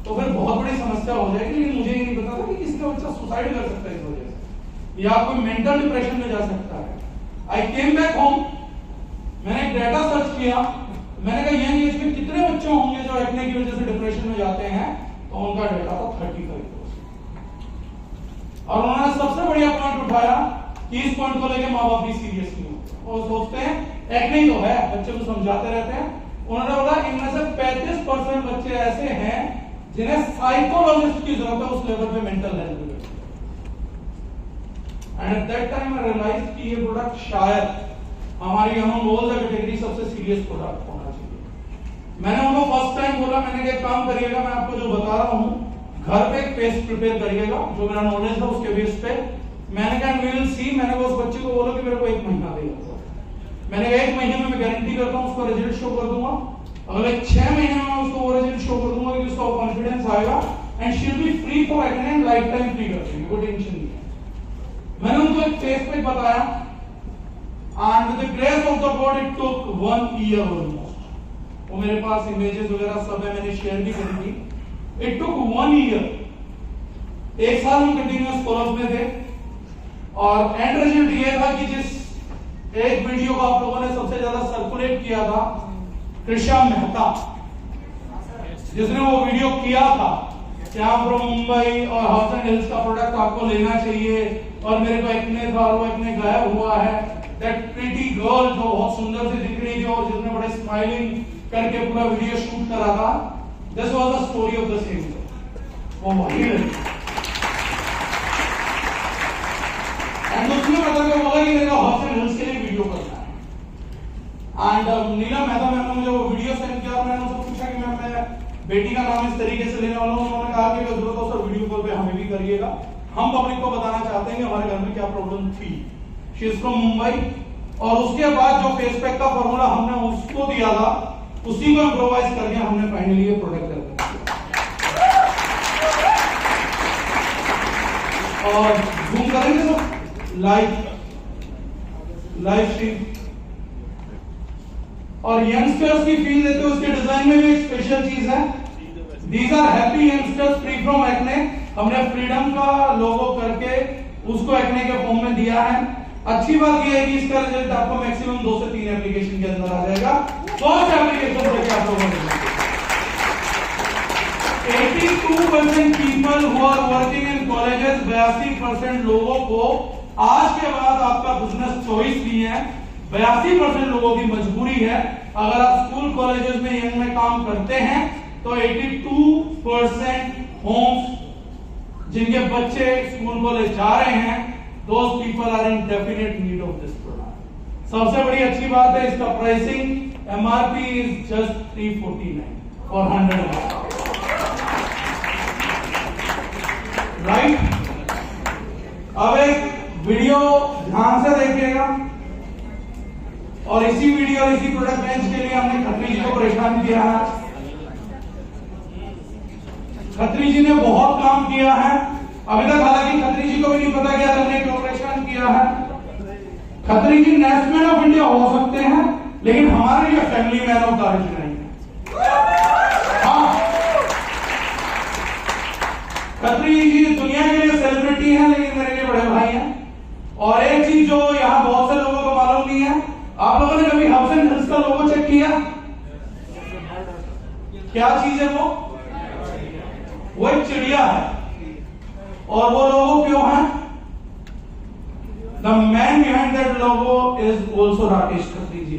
तो फिर बहुत बड़ी समस्या हो जाएगी। लेकिन मुझे ये नहीं पता था कि किसी का बच्चा सुसाइड कर सकता है इस वजह से या कोई मेंटल डिप्रेशन में जा सकता है। आई केम बैक होम, मैंने एक डाटा सर्च किया, मैंने कहा यंग एज में कितने बच्चे होंगे जो एक्ने की वजह से डिप्रेशन में जाते हैं, तो उनका डाटा था 35%। और उन्होंने सबसे बढ़िया पॉइंट उठाया कि इस पॉइंट को लेकर माँ बाप भी सीरियस नहीं होते और सोचते हैं एक्ने ही तो है, बच्चे को समझाते रहते हैं। उन्होंने बोला इनमें से 35% बच्चे ऐसे हैं जिन्हें साइकोलॉजिस्ट की जरूरत है उस लेवल पे मेंटल हेल्थ में। And at that time I realise कि ये प्रोडक्ट शायद हमारी हम ऑल द कैटेगरी सबसे सीरियस प्रोडक्ट होना चाहिए। मैंने उनको फर्स्ट टाइम बोला, मैंने कहा काम करिएगा, मैं आपको जो बता रहा हूँ घर पे एक पेस्ट प्रिपेयर करिएगा, जो मेरा नॉलेज है उसके बेस पे। मैंने कहा वी विल सी, मैंने उस बच्चे को बोला कि मेरे को 1 महीना देगा। मैंने कहा 1 महीने में मैं गारंटी करता हूँ उसका रिजल्ट शो कर दूंगा। अगले 6 महीने में उसको वो रिजल्ट शो कर दूंगा कि उसका कॉन्फिडेंस आएगा and she will be free for acne and life time free कर देंगे, कोई टेंशन नहीं है। मैंने उनको एक फेस पैक बताया and with the grace of the God it took 1 year almost. वो मेरे पास इमेजेस वगैरह सब है, मैंने शेयर भी करी थी। इट टुक 1 ईयर, 1 साल हम कंटिन्यूअस फॉलोअप में थे और एंड रिजल्ट ये था कि जिस एक वीडियो को आप लोगों ने सबसे ज्यादा सर्कुलेट किया था, कृष्णा मेहता जिसने वो वीडियो किया था कि आप फ्रॉम मुंबई और हाउस एंड हिल्स का प्रोडक्ट आपको लेना चाहिए और मेरे को एक्ने था और वो एक्ने गायब हुआ है। दैट प्रीटी गर्ल जो बहुत सुंदर सी दिख रही थी और जिसने बड़े स्माइलिंग करके पूरा वीडियो शूट करा था, this was the story of the same. वो वही लड़की एंड उसने मतलब कि बोला कि मेरे को हाउस एंड हिल्स के लिए वीडियो करना है। एंड नीला मेहता मैम ने मुझे वो वीडियो सेंड किया और मैंने उनसे पूछा कि मैम मैं बेटी का नाम इस तरीके से लेने वाला हूँ। उन्होंने कहा कि अगर जरूरत हो सर वीडियो कॉल पे हमें भी करिएगा, हम पब्लिक को बताना चाहते हैं कि हमारे घर में क्या प्रॉब्लम थी। शी इज फ्रॉम मुंबई और उसके बाद जो फेस पैक का फॉर्मूला हमने उसको दिया था उसी को इम्प्रोवाइज करके हमने फाइनली ये प्रोडक्ट कर दिया। और जूम करेंगे सब लाइव स्ट्रीम और यंगस्टर्स की फील देते हैं। उसके डिजाइन में भी एक स्पेशल चीज है, these are happy youngsters free from acne. हमने फ्रीडम का लोगो करके उसको एक्ने के फॉर्म में दिया है। अच्छी बात यह है कि इसका रिजल्ट आपको मैक्सिमम 2 से 3 एप्लीकेशन के अंदर आ जाएगा। फर्स्ट एप्लीकेशन से आप लोगों ने 82% people who are working in colleges, 82% लोगों को आज के बाद आपका बिजनेस चॉइस नहीं है, 82% लोगों की मजबूरी है। अगर आप स्कूल कॉलेजेस में यंग में काम करते हैं तो 82% होम्स जिनके बच्चे स्कूल कॉलेज जा रहे हैं, those people are in definite need of this product। सबसे बड़ी अच्छी बात है इसका pricing, MRP is just 349 for 100 right. अब एक वीडियो ध्यान से देखिएगा, और इसी वीडियो और इसी प्रोडक्ट रेंज के लिए हमने खत्री जी को परेशान किया है। खत्री जी ने बहुत काम किया है अभी तक, हालांकि खत्री जी को भी नहीं पता कि हमने क्यों परेशान किया है। खत्री जी नेस्टमैन ऑफ इंडिया हो सकते हैं, लेकिन हमारे लिए फैमिली मैन ऑफ दारुल नहीं है। हाँ, खत्री जी दुनिया के लिए सेलिब्रिटी हैं, लेकिन मेरे लिए बड़े भाई हैं। और एक चीज जो यहाँ बहुत से लोगों को मालूम नहीं है, आप लोगों ने कभी हाउस एंड हिल्स का लोगो चेक किया? क्या चीज है वो एक चिड़िया है। और वो लोगो क्यों है? The man behind that logo is also Rakesh Khatri ji.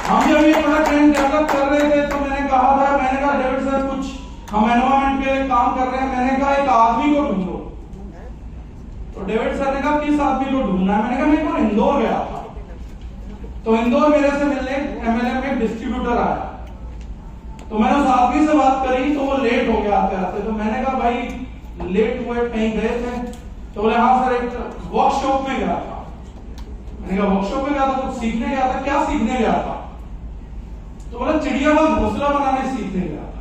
हम जब ये प्रोडक्ट डेवलप कर रहे थे तो मैंने कहा डेविड सर कुछ हम एनवायरमेंट के लिए काम कर रहे हैं, मैंने कहा एक आदमी को ढूंढो। तो डेविड सर ने कहा किस आदमी को ढूंढना है? मैंने कहा मैं तो इंदौर गया था, तो इंदौर मेरे से मिलने एमएलए में डिस्ट्रीब्यूटर आया, तो मैंने उस आदमी से बात करी तो वो लेट हो गया आते आते। तो मैंने कहा भाई लेट हुए कहीं गए थे? तो बोले हाँ सर एक वर्कशॉप में गया था। मैंने कहा वर्कशॉप में गया था, कुछ सीखने गया था? क्या सीखने गया था? तो बोला चिड़िया का घोंसला बनाने सीखने गया था।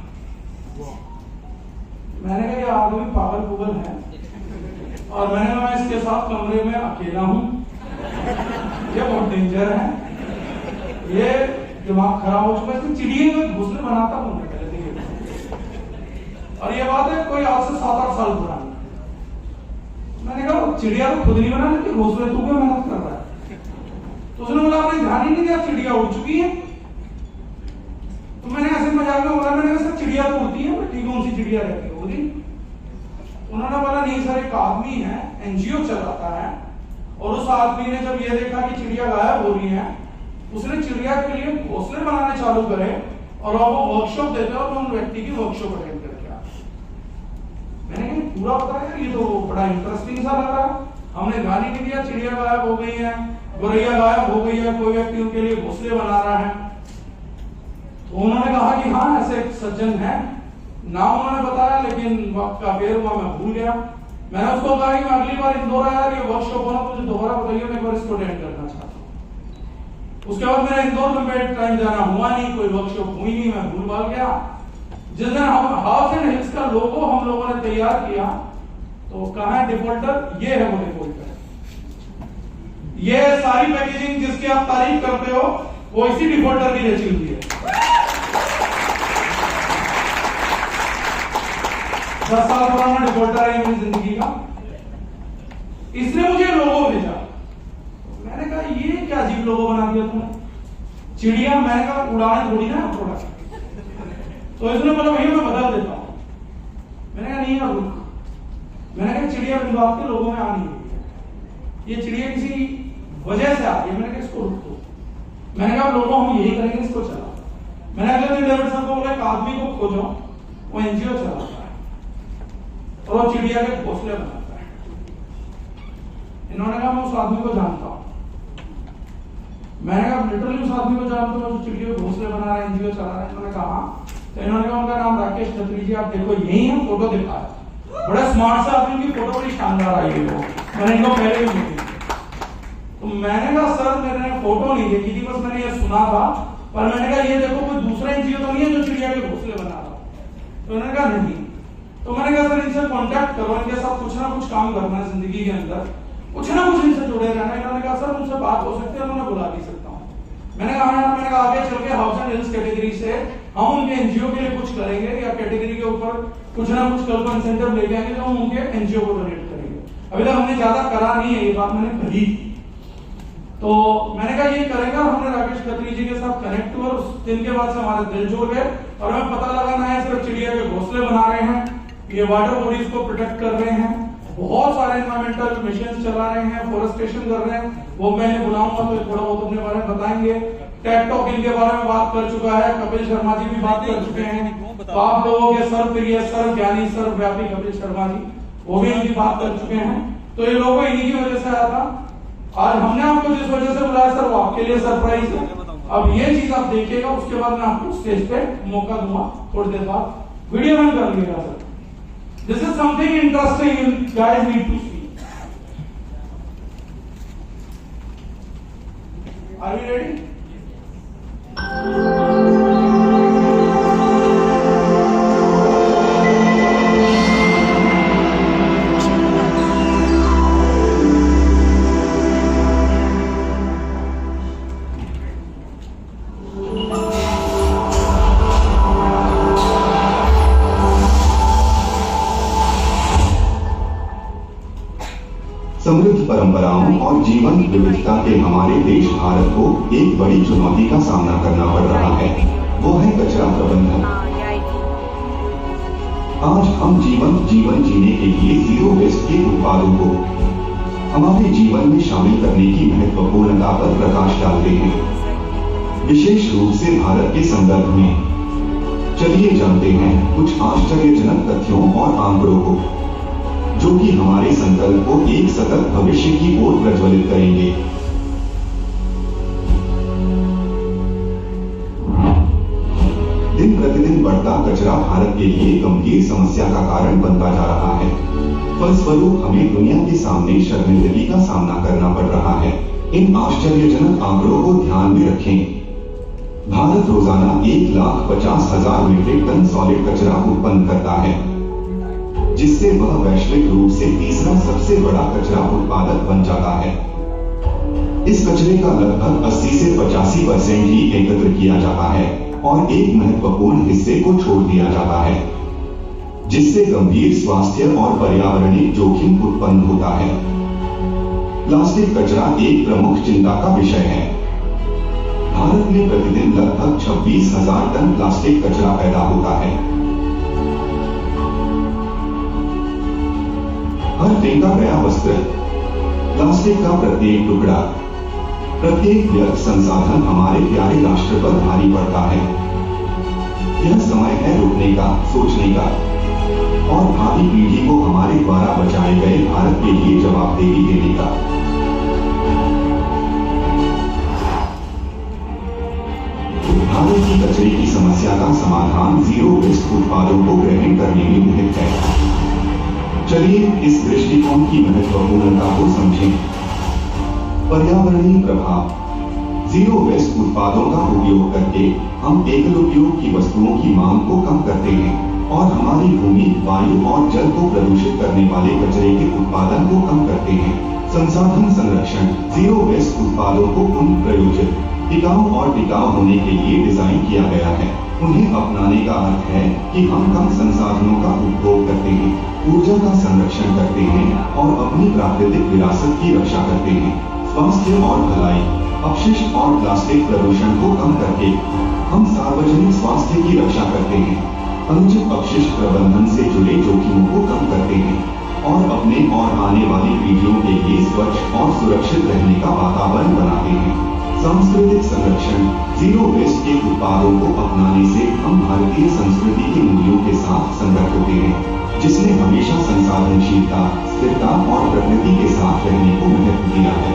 मैंने कहा ये आदमी पागल पुगल है, और मैंने कहा मैं इसके साथ कमरे में अकेला हूं, ये बहुत डेंजर है, ये दिमाग खराब हो चुका है। चिड़िया का घोंसले बनाता हूं मैं पहले देखिए, और ये बात है कोई आज से 7-8 साल पुरानी। मैंने कहा चिड़िया तो खुद नहीं बना लेती, घोंसले तू क्यों मेहनत कर रहा है? तो उसने बोला आपने ध्यान ही नहीं दिया चिड़िया उड़ चुकी है। तो मैंने ऐसे मजाक में बोला, मैंने कहा सर चिड़िया तो उड़ती है, बट ठीक कौन सी चिड़िया रहती है उड़ी? उन्होंने बोला नहीं सर एक आदमी है एनजीओ चलाता है, और उस आदमी ने जब ये देखा कि चिड़िया गायब हो रही है, उसने चिड़िया के लिए घोंसले बनाने चालू करे, और अब वो वर्कशॉप देते हैं और उन व्यक्ति की वर्कशॉप अटेंड करके आए। मैंने कहा पूरा बताया, ये तो बड़ा इंटरेस्टिंग सा लग रहा है। हमने ध्यान ही नहीं दिया चिड़िया गायब हो गई है, गोरैया गायब हो गई है, कोई व्यक्ति उनके लिए घोंसले बना रहा है। तो उन्होंने कहा कि हाँ ऐसे एक सज्जन है, नाम उन्होंने बताया लेकिन वक्त का फेर हुआ मैं भूल गया। मैंने उसको कहा कि मैं अगली बार इंदौर आया ये वर्कशॉप होना मुझे दोबारा बताइए, मैं एक बार इसको अटेंड करना चाहता हूँ। उसके बाद मेरा इंदौर में टाइम जाना हुआ नहीं, कोई वर्कशॉप हुई नहीं, मैं भूल भाल गया। जिस दिन हम हाउस एंड हिल्स का लोगो हम लोगों ने तैयार किया, तो कहाँ है डिफॉल्टर? ये है वो डिफॉल्टर। ये सारी पैकेजिंग जिसकी आप तारीफ करते हो वो इसी डिफॉल्टर की रची हुई है। 10 साल पुराना डिफॉल्टर है मेरी जिंदगी का। इसने मुझे लोगो भेजा, मैंने कहा ये क्या अजीब लोगो बना दिया तुमने? चिड़िया, मैंने कहा उड़ाने थोड़ी ना थोड़ा। तो इसने बोला भैया मैं बदल देता हूं। मैंने कहा नहीं यार रुक, मैंने कहा चिड़िया बिंदु आपके लोगों में आ नहीं रही, ये चिड़िया किसी वजह से आ रही है। मैंने कहा इसको रुक दो, मैंने कहा लोगों हम यही करेंगे, इसको चला। मैंने अगले दिन डेविड सर को बोला एक आदमी को खोजो, वो एनजीओ चलाता है और वो चिड़िया के घोंसले बनाता है। इन्होंने कहा मैं उस आदमी को जानता हूं। मैंने कहा लिटरली उस आदमी को जानता हूं जो चिड़िया के घोंसले बना रहा है, एनजीओ चला रहा है? इन्होंने कहा तो इन्होंने कहा उनका नाम राकेश खत्री जी, आप देखो यही है, फोटो दिखाया। बड़ा स्मार्ट से आदमी की फोटो बड़ी शानदार आई है, मैंने इनको पहले भी देखी। तो मैंने कहा सर मैंने फोटो नहीं देखी थी, बस मैंने ये सुना था, पर मैंने कहा ये देखो कोई दूसरा एनजीओ तो नहीं है जो चिड़िया के घोंसले बना रहा। तो उन्होंने कहा नहीं। तो मैंने कहा सर इनसे कांटेक्ट करो, इनके साथ कुछ ना कुछ काम करना है जिंदगी के अंदर, कुछ ना कुछ इनसे जुड़े रहना। इन्होंने कहा सर उनसे बात हो सकती है, उन्होंने बुला भी सकता हूँ। मैंने कहा हाँ, मैंने कहा आगे चल के हाउस एंड हिल्स कैटेगरी से हम उनके एनजीओ के लिए कुछ करेंगे, या कैटेगरी के ऊपर कुछ ना कुछ कल को इंसेंटिव लेके आएंगे जो हम उनके एनजीओ को डोनेट करेंगे। अभी तक हमने ज्यादा करा नहीं है, ये बात मैंने कही। तो तो मैंने कहा ये करेगा। हमने राकेश खत्री जी के साथ कनेक्ट हुआ, उस दिन के बाद से हमारे दिल जुड़ गए और हमें पता लगाना है सिर्फ चिड़िया के घोंसले बना रहे हैं, ये वाटर बॉडीज को प्रोटेक्ट कर रहे हैं, बहुत सारे एनवायरमेंटल मिशन चला रहे हैं, फॉरेस्टेशन कर रहे हैं। वो मैंने बुलाऊंगा तो थोड़ा बहुत अपने बारे में बताएंगे। टेक टॉक इनके बारे में बात कर चुका है, कपिल शर्मा जी भी बात कर चुके हैं। तो आप लोगों के सर्वप्रिय सर्वज्ञानी सर्वव्यापी कपिल शर्मा जी वो भी इनकी बात कर चुके हैं। तो ये लोगों इन्हीं की वजह से आया था। आज हमने आपको जिस वजह से बुलाया सर वो आपके लिए सरप्राइज है। अब ये चीज आप देखिएगा, उसके बाद मैं आपको स्टेज पे मौका दूंगा थोड़ी देर बाद। वीडियो बंद कर लीजिएगा sir. This is something interesting you guys need to see. Are you ready? समृद्ध परंपराओं और जीवन विविधता के हमारे देश भारत को एक बड़ी चुनौती का सामना करना पड़ रहा है, वो है कचरा प्रबंधन। आज हम जीवन जीने के लिए जीरो वेस्ट के उत्पादों को हमारे जीवन में शामिल करने की महत्वपूर्णता पर प्रकाश डालते हैं, विशेष रूप से भारत के संदर्भ में। चलिए जानते हैं कुछ आश्चर्यजनक तथ्यों और आंकड़ों को, जो कि हमारे संकल्प को एक सतत भविष्य की ओर प्रज्वलित करेंगे। दिन प्रतिदिन बढ़ता कचरा भारत के लिए गंभीर समस्या का कारण बनता जा रहा है। फलस्वरूप हमें दुनिया के सामने शर्मिंदगी का सामना करना पड़ रहा है। इन आश्चर्यजनक आंकड़ों को ध्यान में रखें। भारत रोजाना 1,50,000 मीट्रिक टन सॉलिड कचरा उत्पन्न करता है, जिससे वह वैश्विक रूप से तीसरा सबसे बड़ा कचरा उत्पादक बन जाता है। इस कचरे का लगभग 80 से 85% ही एकत्र किया जाता है और एक महत्वपूर्ण हिस्से को छोड़ दिया जाता है, जिससे गंभीर स्वास्थ्य और पर्यावरणीय जोखिम उत्पन्न होता है। प्लास्टिक कचरा एक प्रमुख चिंता का विषय है। भारत में प्रतिदिन लगभग 26,000 टन प्लास्टिक कचरा पैदा होता है। हर फेंका गया वस्त्र, प्लास्टिक का प्रत्येक टुकड़ा, प्रत्येक व्यर्थ संसाधन हमारे प्यारे राष्ट्र पर भारी पड़ता है। यह समय है रुकने का, सोचने का और भावी पीढ़ी को हमारे द्वारा बचाए गए भारत के लिए जवाबदेही देने का। भारत की कचरे की समस्या का समाधान जीरो वेस्ट उत्पादों को ग्रहण करने में निहित है। चलिए इस दृष्टिकोण की महत्वपूर्णता को समझें। पर्यावरणीय प्रभाव। जीरो वेस्ट उत्पादों का उपयोग करके हम एकल उपयोग की वस्तुओं की मांग को कम करते हैं और हमारी भूमि, वायु और जल को प्रदूषित करने वाले कचरे के उत्पादन को कम करते हैं। संसाधन संरक्षण। जीरो वेस्ट उत्पादों को पुनः प्रयोजित, टिकाऊ और टिकाऊ होने के लिए डिजाइन किया गया है। उन्हें अपनाने का अर्थ है कि हम कम संसाधनों का उपभोग करते हैं, ऊर्जा का संरक्षण करते हैं और अपनी प्राकृतिक विरासत की रक्षा करते हैं। स्वास्थ्य और भलाई। अपशिष्ट और प्लास्टिक प्रदूषण को कम करके हम सार्वजनिक स्वास्थ्य की रक्षा करते हैं, अनुचित अपशिष्ट प्रबंधन से जुड़े जोखिमों को कम करते हैं और अपने और आने वाली पीढ़ियों के लिए स्वच्छ और सुरक्षित रहने का वातावरण बनाते हैं। सांस्कृतिक संरक्षण। जीरो वेस्ट के उत्पादों को अपनाने से हम भारतीय संस्कृति के मूल्यों के साथ संगत होते हैं, जिसने हमेशा संसाधनशीलता, स्थिरता और प्रकृति के साथ रहने को महत्व दिया है।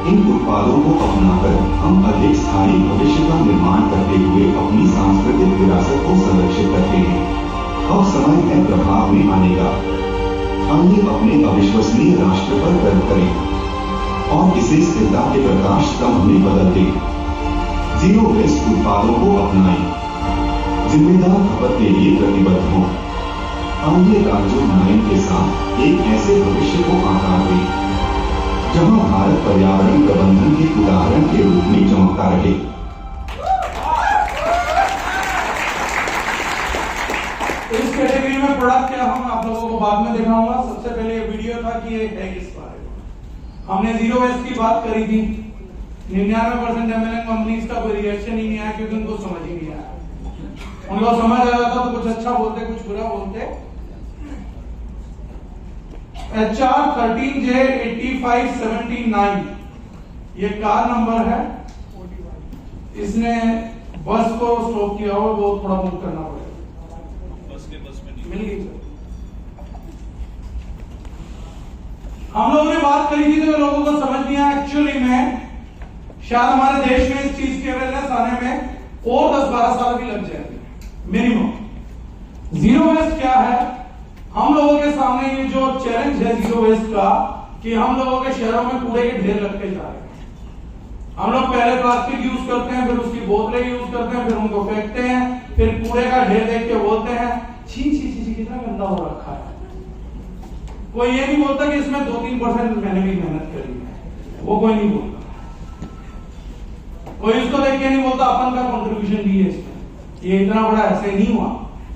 इन उत्पादों को अपनाकर हम अधिक स्थायी भविष्य का निर्माण करते हुए अपनी सांस्कृतिक विरासत को संरक्षित करते हैं। अब समय है प्रभाव में आने का। आइए अपने अविश्वसनीय राष्ट्र पर गर्व करें और इसे स्थिरता के प्रकाश स्तंभ में बदल दें। जीरो वेस्ट उत्पादों को अपनाएं, जिम्मेदार खपत के लिए प्रतिबद्ध हों। आइए राज्यों के साथ एक ऐसे भविष्य को आकार दें जहां भारत पर्यावरण प्रबंधन के उदाहरण के रूप में चमकता रहे। इस कैटेगरी में प्रोडक्ट क्या हम आप लोगों को बाद में दिखाऊंगा। सबसे पहले ये वीडियो था कि ये है किस बारे में। हमने जीरो वेस्ट की बात करी थी, 99% एमएलएम कंपनीज का कोई रिएक्शन ही नहीं आया क्योंकि उनको समझ ही नहीं आया। उनको समझ आ जाता तो कुछ अच्छा बोलते, कुछ बुरा बोलते। HR 13J8579 ये कार नंबर है। इसने बस को स्टॉप किया हो, वो थोड़ा मूव करना पड़ेगा। बस में मिल गई सर। हम लोगों ने बात करी थी तो लोगों को समझ नहीं आया। एक्चुअली में शायद हमारे देश में इस चीज के अवेयरनेस आने में और 10-12 साल भी लग जाएंगे मिनिमम। जीरो वेस्ट क्या है? हम लोगों के सामने ये जो चैलेंज है जीरो वेस्ट का, कि हम लोगों के शहरों में कूड़े के ढेर लगते जा रहे हैं। हम लोग पहले प्लास्टिक यूज करते हैं, फिर उसकी बोतलें यूज करते हैं, फिर उनको फेंकते हैं, फिर कूड़े का ढेर देख के बोलते हैं छी छी छी कितना गंदा हो रखा है। कोई ये नहीं बोलता कि इसमें 2-3% मैंने भी मेहनत करी है, वो कोई नहीं बोलता। कोई इसको देख के नहीं बोलता अपन का कंट्रीब्यूशन भी है इसमें। ये इतना बड़ा ऐसे नहीं हुआ,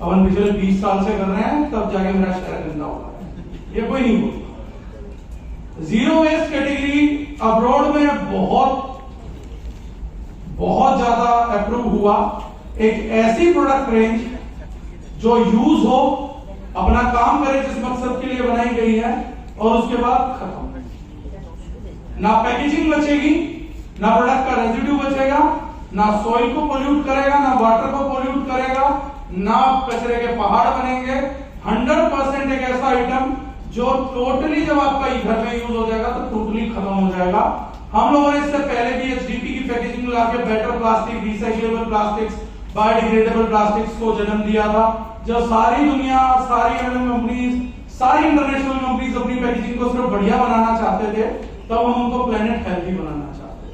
अपन पिछले 20 साल से कर रहे हैं, तब जाके मेरा शहर गंदा हो रहा है, ये कोई नहीं बोलता। जीरो वेस्ट कैटेगरी अब्रॉड में बहुत ज्यादा अप्रूव हुआ। एक ऐसी प्रोडक्ट रेंज जो यूज हो, अपना काम करे जिस मकसद के लिए बनाई गई है, और उसके बाद खत्म। ना पैकेजिंग बचेगी, ना प्रोडक्ट का रेजिड्यू बचेगा, ना सॉइल को पोल्यूट करेगा, ना वाटर को पोल्यूट करेगा, ना कचरे के पहाड़ बनेंगे। 100% एक ऐसा आइटम जो टोटली जब आपका घर में यूज हो जाएगा तो टोटली खत्म हो जाएगा। हम लोगों ने इससे पहले भी HDP की पैकेजिंग लाके better plastic, recyclable plastics, biodegradable plastics को जन्म दिया था। जब सारी दुनिया, सारी एमएनएम कंपनीज, सारी इंटरनेशनल कंपनीज अपनी पैकेजिंग को सिर्फ बढ़िया बनाना चाहते थे, तब हम उनको प्लेनेट हेल्थी बनाना चाहते थे।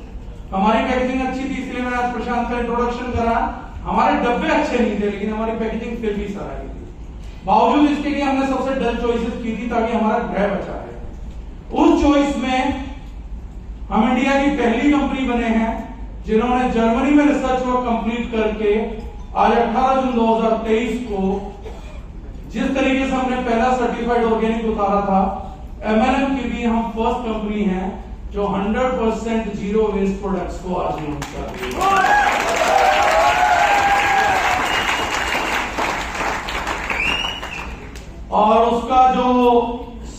हमारी पैकेजिंग अच्छी थी, इसलिए मैंने आज प्रशांत का इंट्रोडक्शन करा। हमारे डब्बे अच्छे नहीं थे, लेकिन हमारी पैकेजिंग फिर भी सराही थी। बावजूद इसके कि हमने सबसे डल चॉइसेस की थी ताकि हमारा ग्रह बचा रहे। उस चॉइस में हम इंडिया की पहली कंपनी बने हैं जिन्होंने जर्मनी में रिसर्च वर्क कंप्लीट करके आज 18 जून 2023 को जिस तरीके से हमने पहला सर्टिफाइड ऑर्गेनिक उतारा था, एमएनएम की भी हम फर्स्ट कंपनी है जो 100% जीरो वेस्ट प्रोडक्ट्स को आज लॉन्च कर रही है। और उसका जो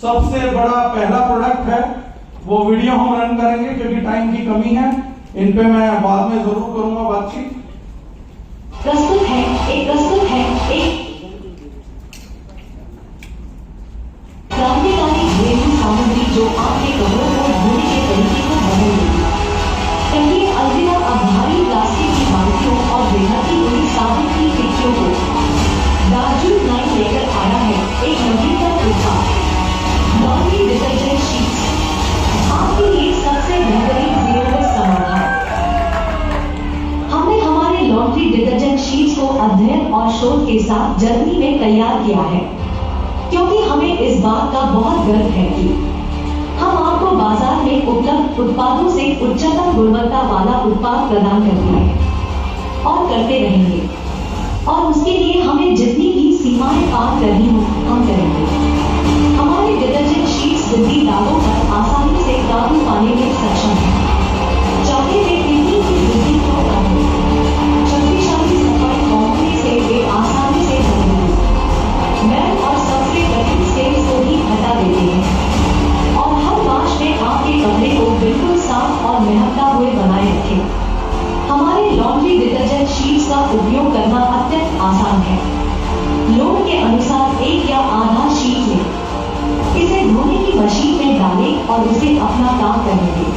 सबसे बड़ा पहला प्रोडक्ट है वो वीडियो हम रन करेंगे क्योंकि टाइम की कमी है। इन पे मैं बाद में जरूर करूंगा बातचीत। प्रस्तुत है एक क्रांतिकारी घरेलू सामग्री जो आपके कपड़ों को धोने के तरीके को बदल देगी। कहिए अलविदा अब भारी प्लास्टिक की बाल्टियों और बेहती हुई साबुन की टिक्कियों को। दार्जिलिंग लाइन लेकर आया है एक नवीनतम उत्पाद, लॉन्ड्री डिटर्जेंट शीट्स, आपके लिए सबसे बेहतरीन जीरो वेस्ट समाधान। हमने हमारे लॉन्ड्री डिटर्जेंट शीट्स को अध्ययन और शोध के साथ जर्मनी में तैयार किया है, क्योंकि हमें इस बात का बहुत गर्व है कि हम आपको बाजार में उपलब्ध उत्पादों से उच्चतम गुणवत्ता वाला उत्पाद प्रदान करते हैं और करते रहेंगे, और उसके लिए हमें जितनी भी सीमाएं पार करनी हो हम करेंगे। हमारे डिटर्जेंट शीट्स गंदी दागों पर आसानी से काबू पाने में सक्षम है, चाहे वे कितनी भी गंदी क्यों न हो। शक्तिशाली सफाई फॉर्मूले से वे आसानी से धोते हैं, मैल और सबसे कठिन स्टेन्स को भी हटा देते हैं और हर वाश में आपके कपड़े को बिल्कुल साफ और महकता हुए बनाए रखें। हमारे लॉन्ड्री डिटर्जेंट शीट्स का उपयोग करना अत्यंत आसान है। लोड के अनुसार एक या आधा शीट लें, इसे धोने की मशीन में डालें और उसे अपना काम करने दें।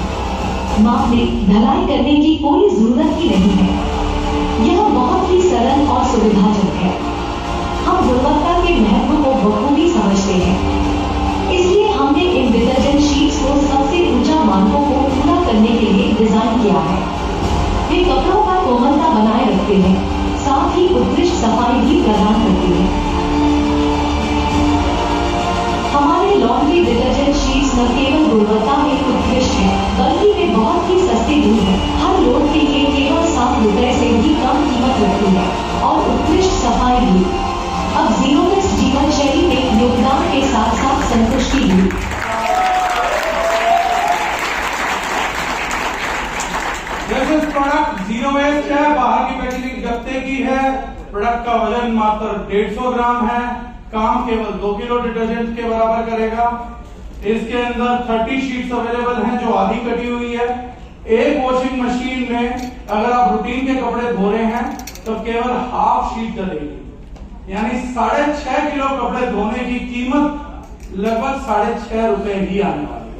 मापने, ढलाई करने की कोई जरूरत ही नहीं है। यह बहुत ही सरल और सुविधाजनक है। हम गुणवत्ता के महत्व को बखूबी समझते हैं, इसलिए हमने इन डिटर्जेंट शीट्स को सबसे ऊंचा मानकों को पूरा करने के लिए डिजाइन किया है। वे कपड़ों का कोमलता बनाए रखते हैं, साथ ही उत्कृष्ट सफाई भी प्रदान करते हैं। हमारे लॉन्ड्री डिटर्जेंट शीट्स न केवल गुणवत्ता में उत्कृष्ट है, बल्कि वे बहुत ही सस्ते भी हैं। हर लोड के लिए केवल 7 रुपए से भी कम कीमत रखती है और उत्कृष्ट सफाई भी। अब जीरो वेस्ट जीवन शैली में योगदान के साथ साथ संतुष्टि भी। वेस्ट है, बाहर की पैकेजिंग गत्ते की है, प्रोडक्ट का वजन मात्र 150 ग्राम है, काम केवल 2 किलो डिटर्जेंट के बराबर करेगा। इसके अंदर 30 शीट्स अवेलेबल हैं जो आधी कटी हुई है। एक वॉशिंग मशीन में अगर आप रूटीन के कपड़े धो रहे हैं तो केवल हाफ शीट डलेगी, यानी 6.5 किलो कपड़े धोने की कीमत लगभग 6.5 रुपए ही आने वाली है।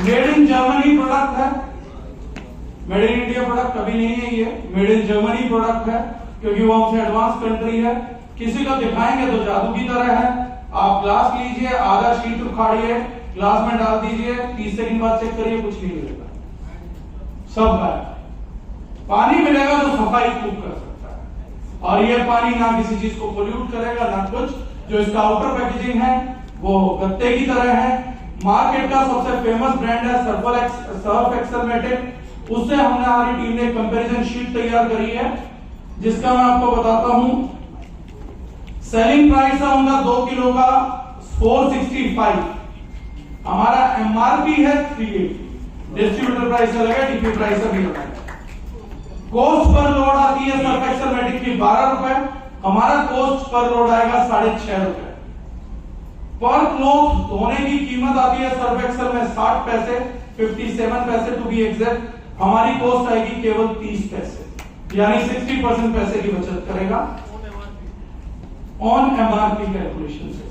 मेड इन जर्मनी प्रोडक्ट है, मेड इन इंडिया प्रोडक्ट अभी नहीं है, ये मेड इन जर्मनी प्रोडक्ट है क्योंकि वो हमसे एडवांस कंट्री है। किसी को दिखाएंगे तो जादू की तरह है। आप ग्लास लीजिए, आधा शीट उखाड़िए, ग्लास में डाल दीजिए, 30 सेकंड बाद चेक करिए, कुछ नहीं मिलेगा, सब गायब। पानी मिलेगा तो सफाई खूब कर सकता है, और ये पानी ना किसी चीज को पोल्यूट करेगा ना कुछ। जो इसका आउटर पैकेजिंग है वो गत्ते की तरह है। मार्केट का सबसे फेमस ब्रांड है सर्फ एक्सेल मैटिक, उससे हमने हमारी टीम ने कंपैरिजन शीट तैयार करी है जिसका मैं आपको बताता हूं। सेलिंग प्राइस है उनका 2 किलो का 465, हमारा एमआरपी है 380, डिस्ट्रीब्यूटर प्राइस अलग है, डीपी प्राइस अभी अलग है। कोस्ट पर लोड आती है सर्फ एक्सेल मैटिक की 12 रुपए, हमारा कोस्ट पर लोड आएगा 6.5 रुपए। पर क्लॉथ धोने की कीमत आती है सर्फ एक्सेल में 60 पैसे, 57 पैसे टू बी एग्जैक्ट, हमारी कॉस्ट आएगी केवल 30 पैसे, यानी 60% पैसे की बचत करेगा ऑन एमआरपी कैलकुलेशन से।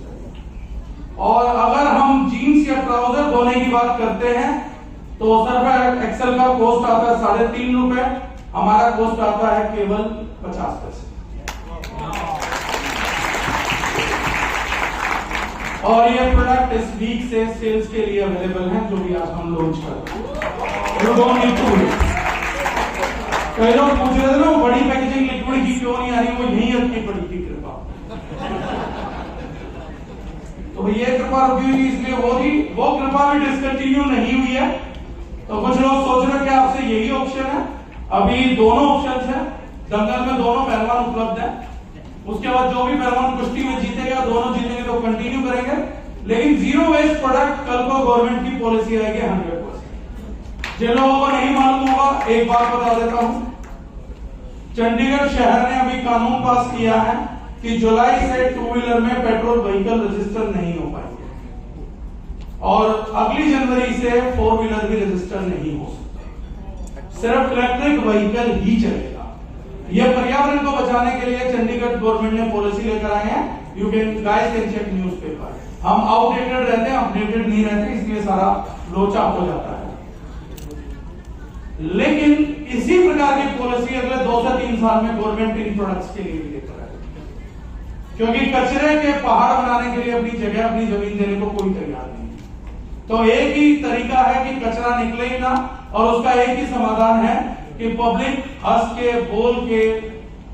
और अगर हम जीन्स या ट्राउजर धोने की बात करते हैं तो सर्फ एक्सेल का कॉस्ट आता है 3.5 रुपए, हमारा कॉस्ट आता है केवल 50 पैसे। और ये प्रोडक्ट इस वीक से सेल्स के लिए अवेलेबल है, जो भी आज हम लॉन्च कर रहे हैं। You don't need to wait. कई लोग पूछ रहे थे ना बड़ी पैकेजिंग लिक्विड की क्यों नहीं आ रही, वो यही रखनी पड़ी थी कृपा। तो ये कृपा रुकी हुई इसलिए वो कृपा भी डिसकंटिन्यू नहीं हुई है। तो कुछ लोग सोच रहे हैं कि आपसे यही ऑप्शन है, अभी दोनों ऑप्शन है, दंगल में दोनों पहलवान उपलब्ध है। उसके बाद जो भी पहलवान कुश्ती में जीतेगा, दोनों जीतेंगे तो कंटिन्यू करेंगे, लेकिन जीरो वेस्ट प्रोडक्ट कल को गवर्नमेंट की पॉलिसी आएगी 100%। जिन लोगों को नहीं मालूम होगा एक बात बता देता हूं, चंडीगढ़ शहर ने अभी कानून पास किया है कि जुलाई से 2 व्हीलर में पेट्रोल व्हीकल रजिस्टर नहीं हो पाएंगे, और अगली जनवरी से 4 व्हीलर भी रजिस्टर नहीं हो सकते, सिर्फ इलेक्ट्रिक व्हीकल ही चलेगा। यह पर्यावरण को बचाने के लिए चंडीगढ़ गवर्नमेंट ने पॉलिसी लेकर आए हैं। You can guys can check newspaper. हम आउटडेटेड रहते हैं, अपडेटेड नहीं रहते, इसलिए सारा लोचा हो जाता है। लेकिन इसी प्रकार की पॉलिसी अगले 2 से 3 साल में गवर्नमेंट इन प्रोडक्ट्स के लिए भी लेकर आएगी, क्योंकि कचरे के पहाड़ बनाने के लिए अपनी जगह अपनी जमीन देने को कोई तैयार नहीं। तो एक ही तरीका है कि कचरा निकले ही ना, और उसका एक ही समाधान है कि पब्लिक हंस के बोल के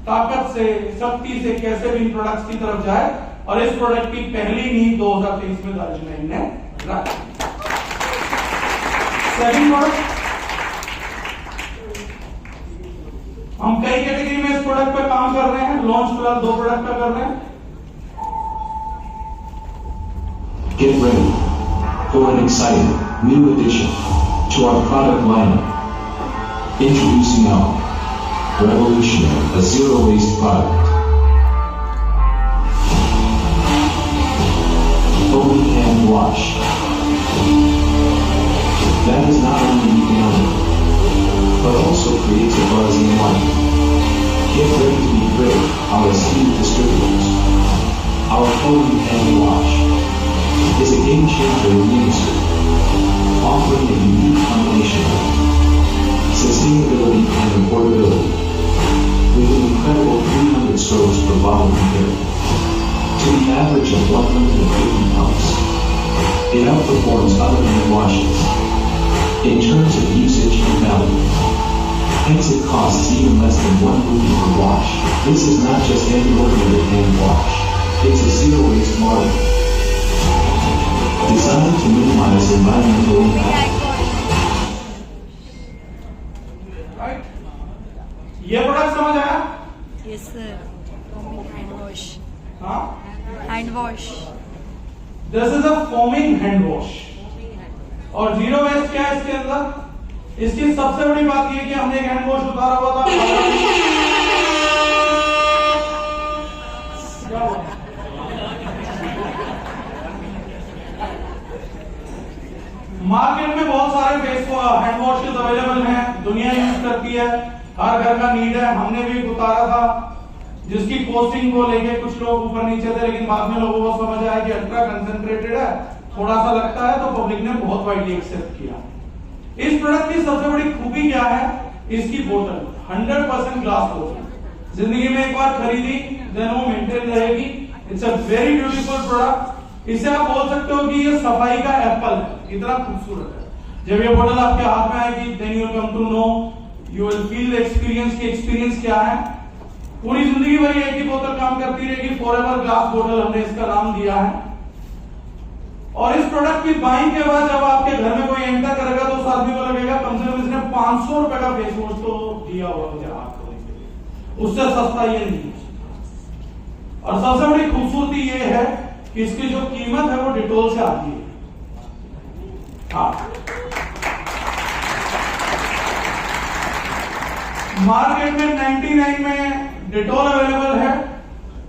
ताकत से शक्ति से कैसे भी इन प्रोडक्ट्स की तरफ जाए, और इस प्रोडक्ट की पहली नींव 2023 में दार्जिलिंग ने रखी। सेकंड प्रोडक्ट, हम कई कैटेगरी में इस प्रोडक्ट पे काम कर रहे हैं, लॉन्च फिलहाल 2 प्रोडक्ट का कर रहे हैं। Get ready for an exciting new addition to our product lineup. Introducing now Revolutionary, a zero-waste product. Foaming hand wash. That is not only economic, but also creates a buzz in life. Get ready to be great, our esteemed distributors. Our foaming hand wash is a game changer in the industry, offering a unique combination of sustainability and affordability, with an incredible 300 strokes per bottle compared to the average of 150 pumps. It outperforms other hand washes in terms of usage and value. Hence it costs even less than $1 per wash. This is not just any ordinary hand wash. It's a zero-waste model designed to minimize environmental impact. ये product समझ आया? Yes sir. Hand wash. हाँ, hand wash. This is a foaming hand wash. और zero waste क्या है इसके अंदर? इसकी सबसे बड़ी बात यह कि हमने एक हैंड वॉश उतारा हुआ था, मार्केट में बहुत सारे फेस हैंड वॉशेस अवेलेबल हैं, दुनिया यूज करती है, हर घर का नीड है। हमने भी एक उतारा था जिसकी कॉस्टिंग को लेके कुछ लोग ऊपर नीचे थे, लेकिन बाद में लोगों को समझ आया कि अल्ट्रा कंसंट्रेटेड है, थोड़ा सा लगता है, तो पब्लिक ने बहुत वाइडली एक्सेप्ट किया। इस प्रोडक्ट की सबसे बड़ी खूबी क्या है? इसकी बोतल 100% ग्लास बोतल, जिंदगी में एक बार खरीदी देन वो मेंटेन रहेगी। It's a very beautiful product. इसे आप बोल सकते हो कि ये सफाई का एप्पल है, इतना खूबसूरत है। जब ये बोतल आपके हाथ में आएगी then you will come to know, you will feel the experience की एक्सपीरियंस क्या है। पूरी जिंदगी भर एक ही बोतल काम करती रहेगी, फॉरएवर ग्लास बोतल हमने इसका नाम दिया है। और इस प्रोडक्ट की बाइंग के बाद जब आपके घर में कोई एंटर करेगा तो उस आदमी को लगेगा कम से कम इसने 500 रुपए का फेस वॉश तो दिया हुआ मुझे हाथ धोने के लिए, उससे सस्ता ये नहीं। और सबसे बड़ी खूबसूरती ये है कि इसकी जो कीमत है वो डिटोल से आती है। हाँ, मार्केट में 99 में डिटोल अवेलेबल है,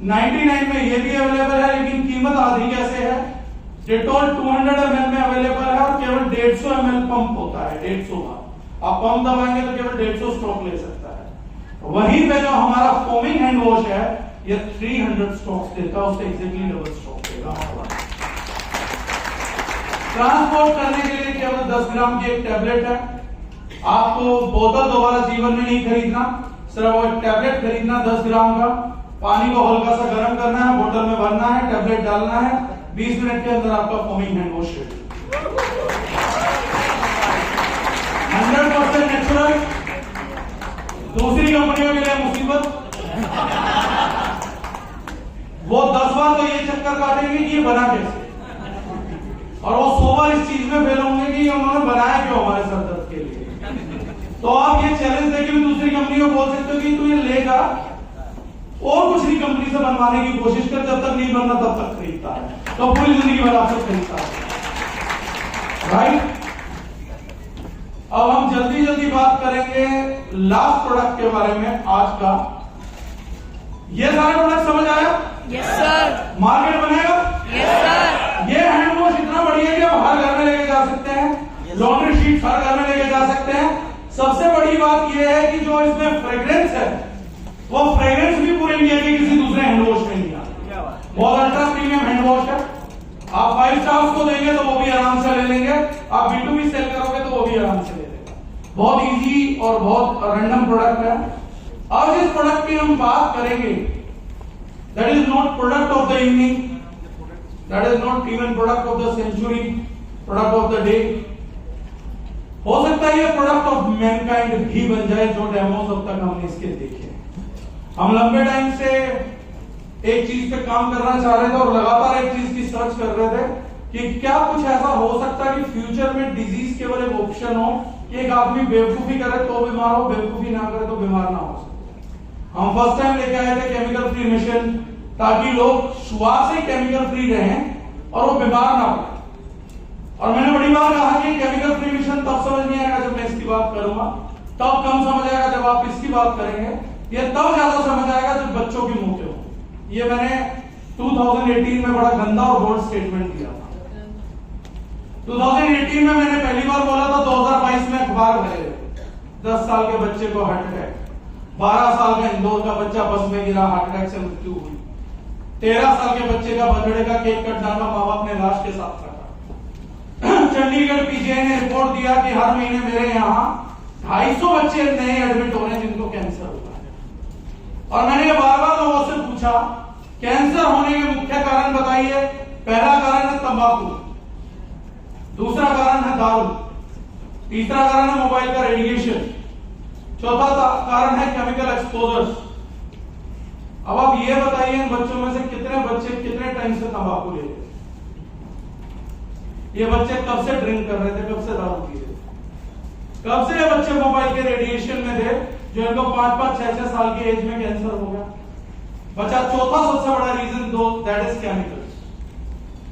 99 में ये भी अवेलेबल है, लेकिन कीमत आधी कैसे है? डिटोल 200 ml में अवेलेबल है और केवल 150 ml पंप होता है, 150 बार आप पंप दबाएंगे तो केवल 150 स्टॉक ले सकता है। वहीं पे जो हमारा फोमिंग हैंड वॉश है ये 300 स्टॉक्स देता है, उससे एग्जैक्टली डबल स्टॉक देगा। ट्रांसपोर्ट करने के लिए केवल 10 ग्राम की एक टैबलेट है। आपको बोतल दोबारा जीवन में नहीं खरीदना, सिर्फ वो एक टैबलेट खरीदना 10 ग्राम का, पानी को हल्का सा गर्म करना है, बोतल में भरना है, टैबलेट डालना है, 20 मिनट के अंदर आपका foaming hand wash ready. 100% natural. दूसरी कंपनियों के लिए मुसीबत, वो 10 बार तो ये चक्कर काटेंगे कि ये बना कैसे, और वो 100 बार इस चीज में फेल होंगे कि उन्होंने बनाया क्यों हमारे सर दर्द के लिए। तो आप ये चैलेंज देके भी दूसरी कंपनी को बोल सकते हो कि तू ये लेगा और कुछ नहीं कंपनी से बनवाने की कोशिश कर, जब तक नहीं बनना तब तक खरीदता है, तो पूरी जिंदगी भर आपसे खरीदता है, राइट। अब हम जल्दी जल्दी बात करेंगे लास्ट प्रोडक्ट के बारे में आज का। ये सारे प्रोडक्ट समझ आया? Yes sir. मार्केट बनेगा? Yes sir. ये हैंड वॉश इतना बढ़िया है कि आप हर घर में लेके जा सकते हैं, लॉन्ड्री शीट हर घर में लेके जा सकते हैं। सबसे बड़ी बात यह है कि जो इसमें फ्रेग्रेंस है वो फ्रेग्रेंस भी पूरे इंडिया के किसी दूसरे हैंड वॉश में नहीं आता। बहुत अल्ट्रा प्रीमियम हैंड वॉश है। आप 5 स्टार्स को देंगे तो वो भी आराम से ले लेंगे, आप B2B सेल करोगे तो वो भी आराम से ले लेगा। बहुत इजी और बहुत रैंडम प्रोडक्ट है। अब जिस प्रोडक्ट की हम बात करेंगे that is not product of the evening, that is not even product of the century, product of the day. हो सकता है ये प्रोडक्ट ऑफ मैनकाइंड भी बन जाए, जो डेमोस अब तक हमने इसके देखे। हम लंबे टाइम से एक चीज पे काम करना चाह रहे थे और लगातार एक चीज की सर्च कर रहे थे कि क्या कुछ ऐसा हो सकता है कि फ्यूचर में डिजीज केवल एक ऑप्शन हो कि एक आदमी बेवकूफी करे तो बीमार हो, बेवकूफी ना करे तो बीमार ना हो सके। हम फर्स्ट टाइम लेके आए थे केमिकल फ्री मिशन, ताकि लोग शुरुआत से केमिकल फ्री रहें और वो बीमार ना हो। और मैंने बड़ी बार कहा कि केमिकल फ्री मिशन तब समझ नहीं आएगा जब मैं इसकी बात करूंगा, तब कम समझ आएगा जब आप इसकी बात करेंगे, ये तब ज्यादा समझ आएगा जब बच्चों की मौतें हो। ये मैंने 2018 में बड़ा गंदा और बोल्ड स्टेटमेंट दिया था। 2018 में मैंने पहली बार बोला था, 2022 में अखबार भरे 10 साल के बच्चे को हार्ट अटैक, 12 साल का इंदौर का बच्चा बस में गिरा, हार्ट अटैक से मृत्यु हुई, 13 साल के बच्चे का बर्थडे का केक कट जाना माँ बाप ने लाश के साथ रखा। चंडीगढ़ पीजीआई ने रिपोर्ट दिया कि हर महीने मेरे यहाँ 250 बच्चे नए एडमिट हो रहे हैं जिनको कैंसर होता है। और मैंने बार बार लोगों से पूछा कैंसर होने के मुख्य कारण बताइए। पहला कारण है तंबाकू, दूसरा कारण है दारू, तीसरा कारण है मोबाइल का रेडिएशन, चौथा कारण है केमिकल एक्सपोजर्स। अब आप ये बताइए इन बच्चों में से कितने बच्चे कितने टाइम से तंबाकू ले रहे थे? ये बच्चे कब से ड्रिंक कर रहे थे, कब से दारू पी रहे थे, कब से ये बच्चे मोबाइल के रेडिएशन में थे जो इनको 5-5, 6-6 साल की एज में कैंसर हो गया। बचा चौथा सबसे बड़ा रीजन दो, दैट इज केमिकल्स,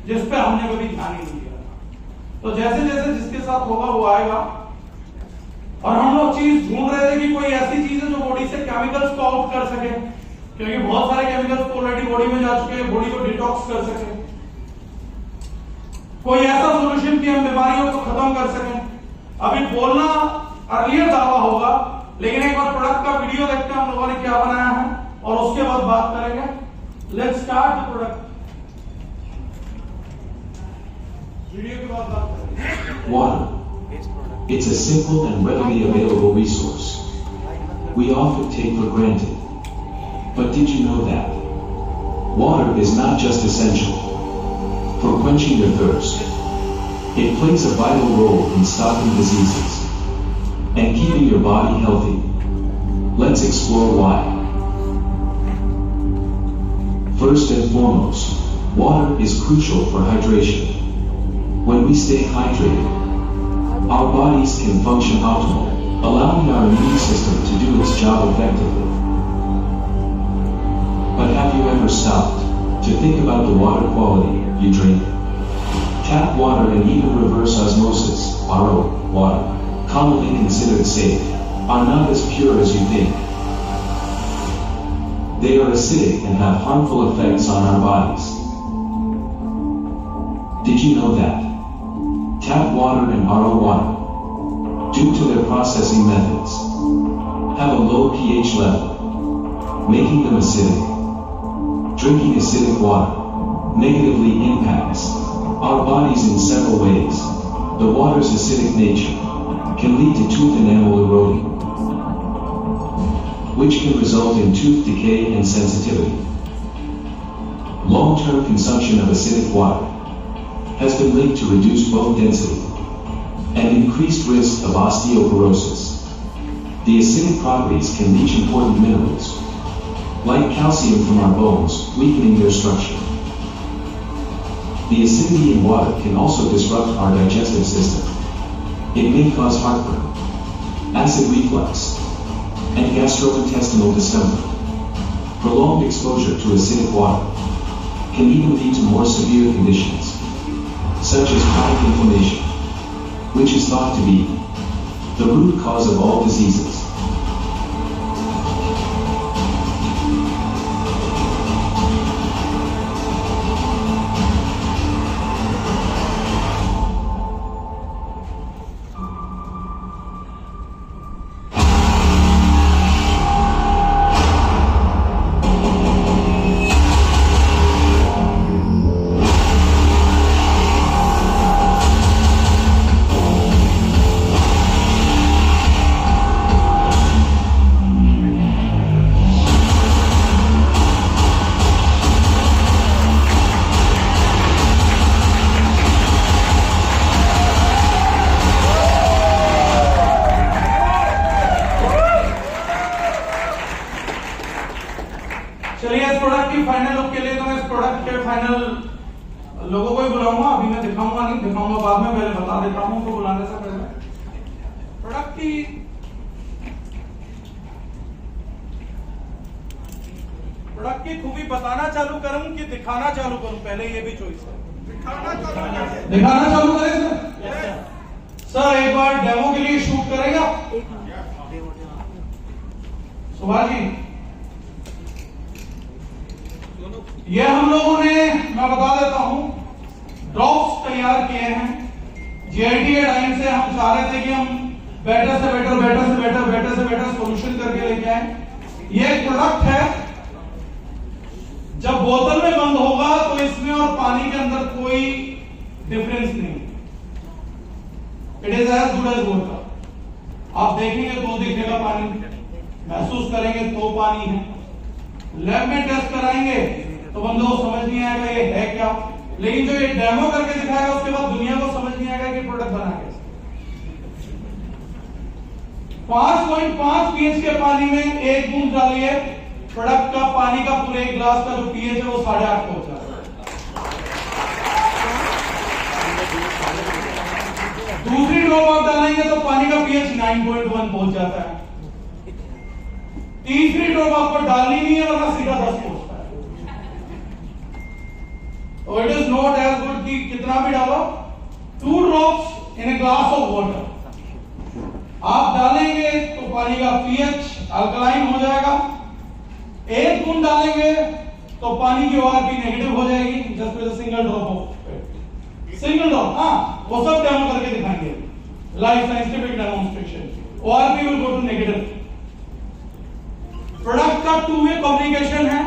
जिस पे हमने कभी ध्यान ही नहीं दिया। तो जैसे जैसे जिसके साथ होगा वो आएगा। और हम लोग चीज ढूंढ रहे थे कि कोई ऐसी चीज है जो बॉडी से केमिकल्स को आउट कर सके, क्योंकि बहुत सारे केमिकल्स ऑलरेडी बॉडी में जा चुके हैं, बॉडी को डिटॉक्स कर सके। कोई ऐसा सोल्यूशन कि हम बीमारियों को खत्म कर सकें। अभी बोलना अर्लियर दावा होगा, लेकिन एक बार प्रोडक्ट का वीडियो देखते हैं हम लोगों ने क्या बनाया है और उसके बाद बात करेंगे। Let's start the product. Video के बाद बात करेंगे। Water. It's a simple and readily available resource we often take for granted. But did you know that water is not just essential for quenching your thirst? It plays a vital role in stopping diseases and keeping your body healthy. Let's explore why. First and foremost, water is crucial for hydration. When we stay hydrated, our bodies can function optimally, allowing our immune system to do its job effectively. But have you ever stopped to think about the water quality you drink? Tap water and even reverse osmosis, RO, water, commonly considered safe, are not as pure as you think. They are acidic and have harmful effects on our bodies. Did you know that? Tap water and RO water, due to their processing methods, have a low pH level, making them acidic. Drinking acidic water negatively impacts our bodies in several ways. The water's acidic nature can lead to tooth enamel eroding, which can result in tooth decay and sensitivity. Long-term consumption of acidic water has been linked to reduced bone density and increased risk of osteoporosis. The acidic properties can leach important minerals, like calcium from our bones, weakening their structure. The acidity in water can also disrupt our digestive system. It may cause heartburn, acid reflux, and gastrointestinal discomfort. Prolonged exposure to acidic water can even lead to more severe conditions, such as chronic inflammation, which is thought to be the root cause of all diseases. चलिए इस product की final look के लिए तो मैं इस product के final लोगों को ही बुलाऊंगा। अभी मैं दिखाऊंगा नहीं, दिखाऊंगा बाद में, पहले बता देता हूं उनको बुलाने से पहले। प्रोडक्ट की खूबी बताना चालू करूं कि दिखाना चालू करूं? पहले ये भी चॉइस है। दिखाना चालू करें सर। एक बार डेमो के लिए शूट करेगा सुभाष जी। ये हम लोगों ने, मैं बता देता हूं, ड्रॉप्स तैयार किए हैं। जीआईटी टाइम से हम चाह रहे थे कि हम बेटर से बेटर, बेटर से बेटर, बेटर से बेटर सॉल्यूशन करके लेके आए। ये एक प्रोडक्ट है, जब बोतल में बंद होगा तो इसमें और पानी के अंदर कोई डिफरेंस नहीं। It is as good as water. आप देखेंगे तो दिखेगा पानी, महसूस करेंगे तो पानी है। लैब में टेस्ट कराएंगे तो बंदे को समझ नहीं आएगा ये है क्या, लेकिन जो ये डेमो करके दिखाएगा उसके बाद दुनिया को समझ नहीं आएगा कि प्रोडक्ट बना कैसे। 5.5 पीएच के पानी में एक बूंद डालिए, प्रोडक्ट का पानी का पूरे एक ग्लास का जो पीएच है वो 8.5 पहुंच जाता है। दूसरी ड्रॉप आप डालेंगे तो पानी का पीएच 9.1 पहुंच जाता है। तीसरी ड्रॉप आपको डालनी नहीं है वरना सीधा 10 पहुंचता है। It is not as good कि कितना भी डालो 2 drops in a glass of water. आप डालेंगे तो पानी का pH अल्कलाइन हो जाएगा। 1 बूंद डालेंगे तो पानी की ORP नेगेटिव हो जाएगी, just with a single drop of single drop. वो सब डेमो करके दिखाएंगे, live scientific demonstration. ORP will go to negative. Product का 2 वे कम्युनिकेशन है।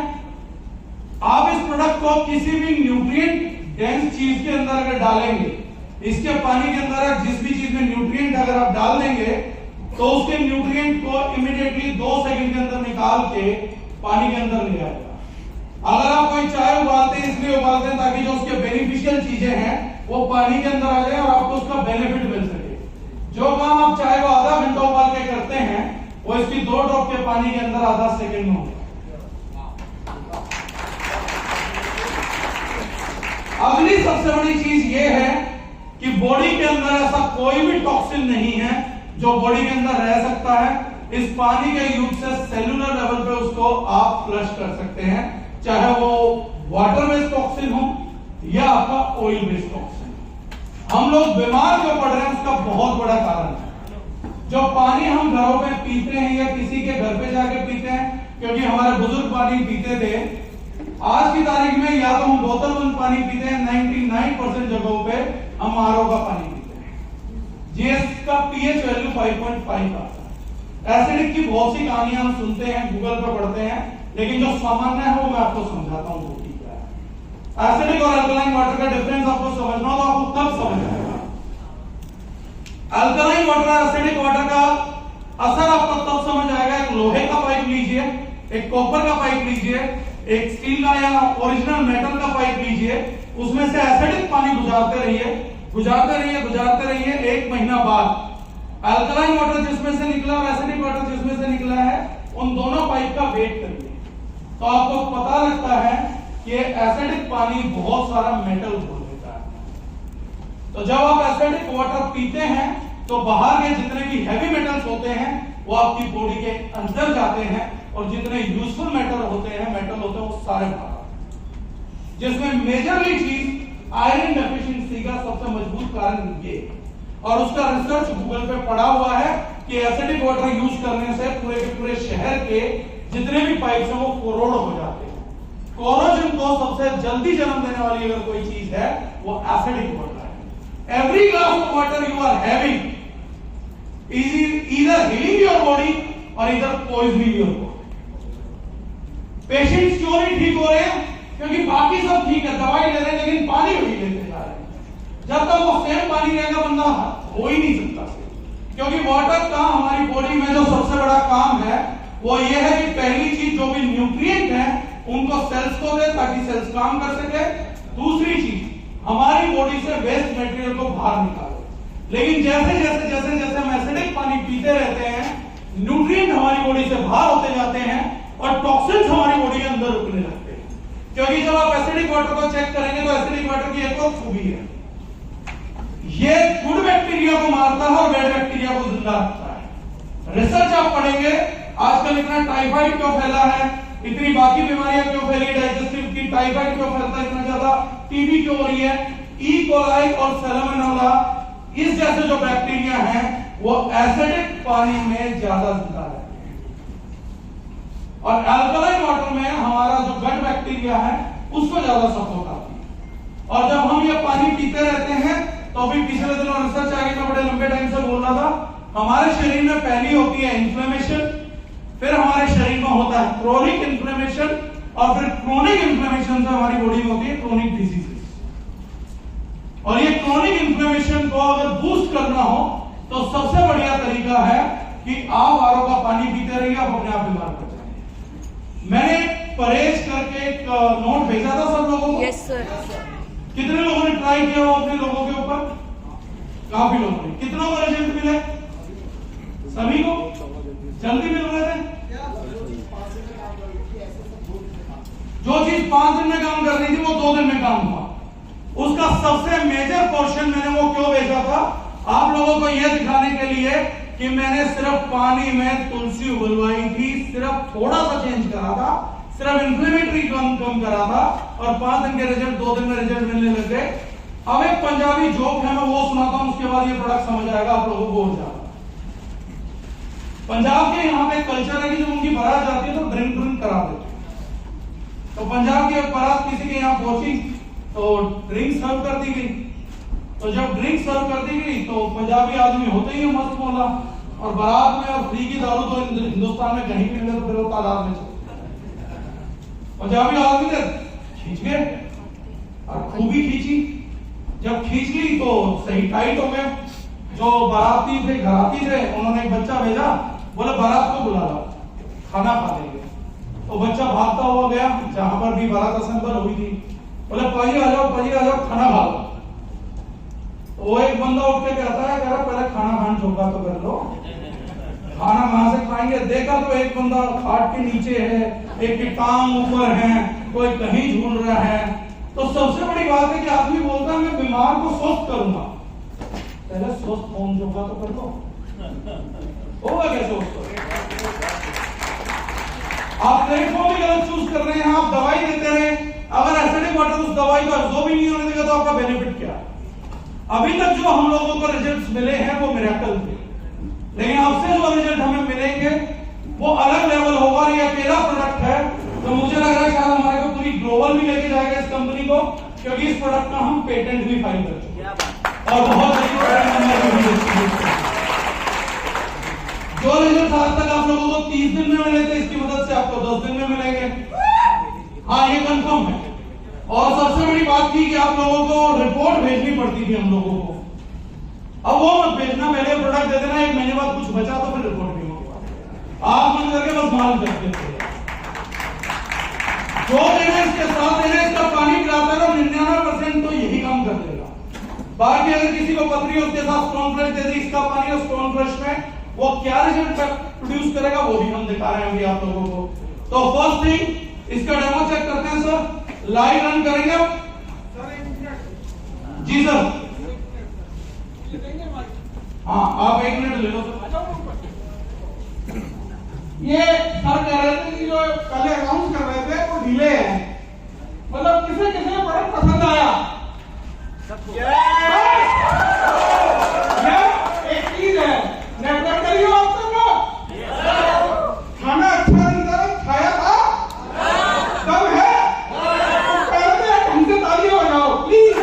आप इस प्रोडक्ट को किसी भी न्यूट्रिएंट डेंस चीज के अंदर अगर डालेंगे, इसके पानी के अंदर जिस भी चीज में न्यूट्रिएंट अगर आप डाल देंगे तो उसके न्यूट्रिएंट को इमीडिएटली 2 सेकंड के अंदर निकाल के पानी के अंदर ले आएगा। अगर आप कोई चाय उबालते हैं इसलिए उबालते हैं ताकि जो उसके बेनिफिशियल चीजें हैं वो पानी के अंदर आ जाए और आपको उसका बेनिफिट मिल सके। जो काम आप चाय को आधा घंटा उबाल के करते हैं वो इसकी 2 ड्रॉप के पानी के अंदर आधा सेकंड में होगा। अगली सबसे बड़ी चीज ये है कि बॉडी के अंदर ऐसा कोई भी टॉक्सिन नहीं है जो बॉडी के अंदर रह सकता है। इस पानी के यूज से सेलुलर लेवल पे उसको आप फ्लश कर सकते हैं, चाहे वो वाटर बेस्ड टॉक्सिन हो या आपका ऑयल बेस्ड टॉक्सिन। हम लोग बीमार जो पड़ रहे हैं उसका बहुत बड़ा कारण है जो पानी हम घरों में पीते हैं या किसी के घर पे जाके पीते हैं, क्योंकि हमारे बुजुर्ग पानी पीते थे। आज की तारीख में या तो हम बोतल बंद पानी पीते हैं, 99% जगहों पे हम आरओ का पानी पीते हैं। जीएस का पीएच वैल्यू 5.5 आता है। एसिडिक की बहुत सी कहानियां हम सुनते हैं, गूगल पे पढ़ते हैं, लेकिन जो सामान्य है वो मैं आपको समझाता हूं वो ठीक है। एसिडिक और अल्कलाइन वाटर का डिफरेंस आपको समझना हो तो आपको तब समझ आएगा। अल्कलाइन वाटर और एसिडिक वाटर का असर आपको तब समझ आएगा। एक लोहे का पाइप लीजिए, एक कॉपर का पाइप लीजिए, एक स्टील का या ओरिजिनल मेटल का पाइप लीजिए, उसमें से एसिडिक पानी गुजारते रहिए, गुजारते रहिए, गुजारते रहिए। 1 महीना बाद अल्कलाइन वाटर जिसमें से निकला और एसिडिक वाटर जिसमें से निकला है, उन दोनों पाइप का वेट करिए तो आपको पता लगता है कि एसिडिक पानी बहुत सारा मेटल घोल देता है। तो जब आप एसिडिक वाटर पीते हैं तो बाहर के जितने भी हैवी मेटल्स होते हैं वो आपकी बॉडी के अंदर जाते हैं और जितने यूजफुल मेटल होते हैं वो सारे बाहर, जिसमें मेजरली चीज आयरन डेफिशिएंसी का सबसे मजबूत कारण ये, और उसका रिसर्च गूगल पे पड़ा हुआ है कि एसिडिक वाटर यूज करने से पूरे के पूरे शहर के जितने भी पाइप्स हैं वो कोरोड हो जाते हैं। कोरोजन को सबसे जल्दी जन्म देने वाली अगर कोई चीज है वो एसिडिक वाटर है। Every glass of water you are having is either healing your body or either poisoning your body. Patients क्यों नहीं ठीक हो रहे हैं? क्योंकि बाकी सब ठीक है, दवाई ले रहे हैं लेकिन पानी भी लेते जा रहे हैं। जब तक वो सेम पानी रहेगा बंदा हो ही नहीं सकता, क्योंकि वाटर का हमारी बॉडी में जो सबसे बड़ा काम है वो ये है कि पहली चीज जो भी न्यूट्रिएंट है उनको सेल्स को दे ताकि सेल्स काम कर सके। दूसरी चीज हमारी बॉडी से वेस्ट मटेरियल को बाहर निकाले। लेकिन जैसे जैसे जैसे जैसे हम एसिडिक पानी पीते रहते हैं, न्यूट्रिएंट हमारी बॉडी से बाहर होते जाते हैं और टॉक्सिन्स हमारी बॉडी के अंदर रुकने लगते हैं। क्योंकि जब आप एसिडिक वाटर को चेक करेंगे तो एसिडिक वाटर की एक और खूबी है, ये गुड बैक्टीरिया को मारता है और बैड बैक्टीरिया को जिंदा रखता है। रिसर्च आप पढ़ेंगे आजकल इतना टाइफाइड क्यों फैला है, इतनी बाकी बीमारियां क्यों फैली, डाइजेस्टिव की टाइफाइड क्यों फैलता है इतना ज्यादा, टीबी क्यों हो रही है, ई कोलाई और सैल्मोनेला इस जैसे जो बैक्टीरिया हैं वो एसिडिक पानी में ज्यादा जिंदा रहते हैं। और अल्कलाइन वाटर में हमारा जो गट बैक्टीरिया है उसको ज्यादा सपोर्ट आती है। और जब हम ये पानी पीते रहते हैं तो अभी पिछले दिनों रिसर्च आगे मैं बड़े लंबे टाइम से बोल रहा था, हमारे शरीर में पहली होती है इन्फ्लेमेशन, फिर हमारे शरीर में होता है क्रोनिक इन्फ्लेमेशन और फिर क्रोनिक इन्फ्लेमेशन से हमारी बॉडी में होती है क्रोनिक डिजीजेस। और ये क्रोनिक इन्फ्लेमेशन को अगर बूस्ट करना हो तो सबसे बढ़िया तरीका है कि आप आरओ का पानी पीते रहिए, आप अपने आप बीमार पड़ जाएंगे। मैंने परहेज करके एक नोट भेजा था सब लोगों को। Yes sir. कितने लोगों ने ट्राई किया वो अपने लोगों के ऊपर? काफी लोगों ने। कितनों को रिजल्ट मिले? सभी को जल्दी मिल रहे थे। जो चीज 5 दिन में काम कर रही थी वो 2 दिन में काम हुआ। उसका सबसे मेजर पोर्शन मैंने वो क्यों भेजा था? आप लोगों को यह दिखाने के लिए कि मैंने सिर्फ पानी में तुलसी उबलवाई थी, सिर्फ थोड़ा सा चेंज करा था, सिर्फ इन्फ्लेमेटरी कम करा था और 5 दिन के रिजल्ट 2 दिन में रिजल्ट मिलने लग गए। अब एक पंजाबी जोक है, मैं वो सुनाता हूं, उसके बाद ये प्रोडक्ट समझ आएगा आप लोगों को। हो जाएगा। पंजाब के यहाँ पे कल्चर है कि जब उनकी बारात जाती है तो ड्रिंक करा देते हैं। तो पंजाब की एक बारात किसी के यहाँ पहुंची तो ड्रिंक सर्व कर दी गई। तो जब ड्रिंक सर्व कर दी गई तो पंजाबी आदमी होते ही मस्त बोला, और बारात में और फ्री की दारू तो हिंदुस्तान में कहीं भी मिले तो फिर वो तादाद में चलता। पंजाबी आदमी ने खींच गए और खूबी खींची। जब खींच ली तो सही टाइट हो गए। जो बाराती थे, घराती थे, उन्होंने एक बच्चा भेजा, बोले बारात को बुला लो, खाना खा लेंगे। तो बच्चा भागता हुआ गया जहां पर भी बारात असेंबल हुई थी, बोले पाजी आ जाओ, पाजी आ जाओ, खाना खा लो। तो वो एक बंदा उठ के कहता है, कह रहा पहले खाना खान चौका तो कर लो, खाना कहां से खाएंगे। देखा तो एक बंदा खाट के नीचे है, एक की टांग ऊपर है, कोई कहीं झूल रहा है। तो सबसे बड़ी बात है कि आदमी बोलता है मैं बीमार को स्वस्थ करूंगा, पहले स्वस्थ होम चौका तो कर लो, होगा कैसे उसको? आप प्लेटफॉर्म भी गलत चूज कर रहे हैं, आप दवाई देते रहे, अगर एसिडिक वाटर उस दवाई को एब्जॉर्ब ही नहीं होने देगा तो आपका बेनिफिट क्या है? अभी तक जो हम लोगों को रिजल्ट्स मिले हैं वो मिरेकल थे, लेकिन अब से जो रिजल्ट हमें मिलेंगे वो अलग लेवल होगा। ये अकेला प्रोडक्ट है तो मुझे लग रहा है शायद हमारे को पूरी ग्लोबल भी लेके जाएगा इस कंपनी को, क्योंकि इस प्रोडक्ट का हम पेटेंट भी फाइल कर चुके हैं और बहुत बड़ी पेटेंट नंबर भी डिस्ट्रीब्यूट कर। जो रिजल्ट आज तक आप लोगों को 30 दिन में मिले थे, इसकी मदद से आपको 10 दिन में मिलेंगे। हाँ, ये कंफर्म है। और सबसे बड़ी बात थी कि आप लोगों को रिपोर्ट भेजनी पड़ती थी हम लोगों को, अब वो मत भेजना, पहले प्रोडक्ट दे देना, 1 महीने बाद कुछ बचा तो फिर रिपोर्ट भी होगा। आप मन करके बस माल कर देते हैं, जो देना इसके साथ देना, इसका पानी पिलाता है 99% तो यही काम कर देगा। बाकी अगर किसी को पथरी उसके साथ स्टोन फ्रेश दे दी, इसका पानी और स्टोन फ्रेश में वो क्या रिजल्ट प्रोड्यूस करेगा वो भी हम दिखा रहे हैं अभी आप लोगों को। तो फर्स्ट थिंग इसका डेमो चेक करते हैं सर, लाइव रन करेंगे जी सर। हाँ, आप 1 मिनट ले लो सर। ये सर कह रहे थे कि जो पहले अनाउंस कर रहे थे वो ढीले हैं, मतलब किसे किसे प्रोडक्ट पसंद आया? एक चीज है, नेटवर्क करिए आप सब लोग। खाना अच्छा नहीं था, खाया था कब है? पहले तो ढंग से ताली हो जाओ प्लीज।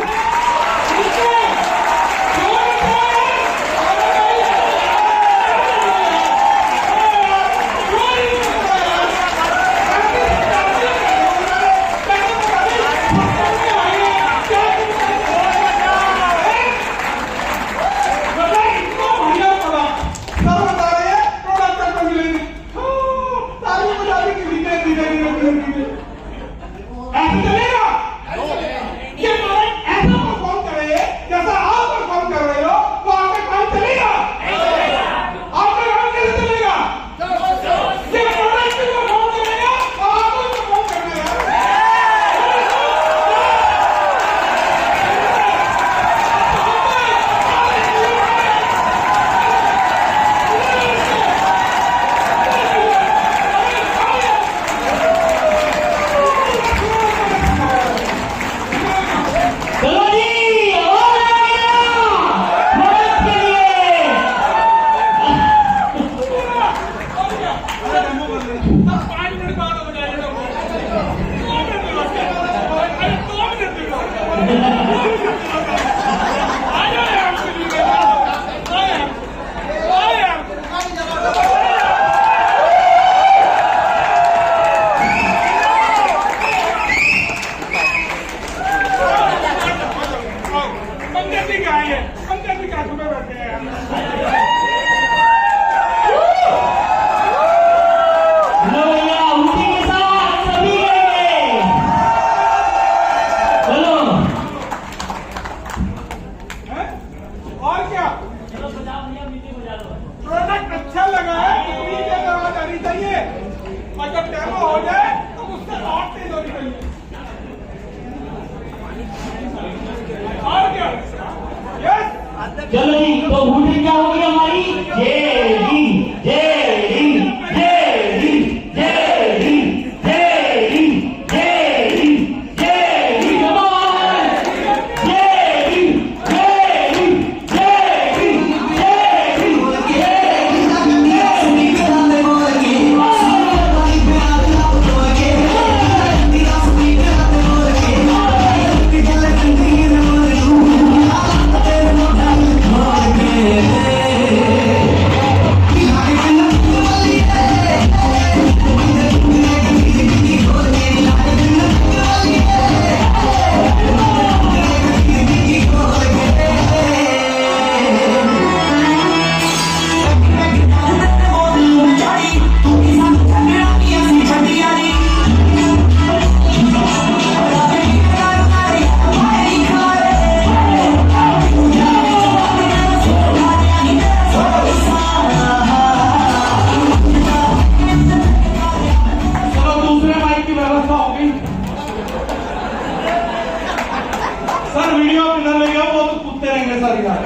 सर वीडियो आप इधर ले जाओ, वो तो कूदते रहेंगे सारी रात।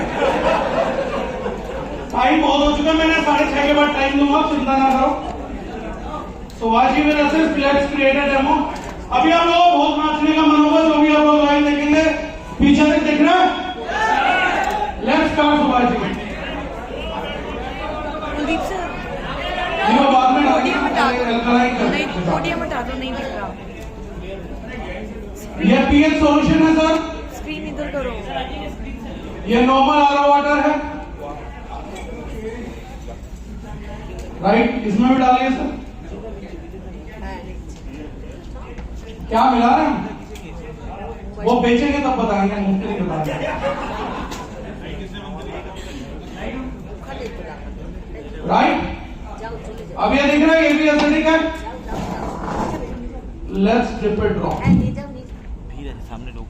टाइम बहुत हो चुका, मैंने 6:30 के बाद टाइम दूंगा, चिंता ना करो। So आज ही मेरा सिर्फ let's create a demo। अभी आप लोगों को बहुत नाचने का मन होगा, जो भी आप लोग लाइव देखेंगे, पीछे तक देख रहे हैं? Let's start Subhash ji. Kuldeep sir इनको बाद में पोडियम हटा दो, अल्कलाइन कर नहीं पोडियम हटा दो, नहीं दिख रहा। ये पीएच सॉल्यूशन है सर, स्क्रीन इधर करो। ये नॉर्मल आरओ वाटर है, राइट? इसमें भी डालिए सर। क्या मिला रहे हैं? वो बेचेंगे तब बताएंगे, मुफ्त नहीं बताएंगे। राइट? अब ये दिख रहा है, ये भी एसिडिक है। Let's dip it drop. सामने लोग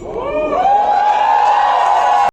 Oh!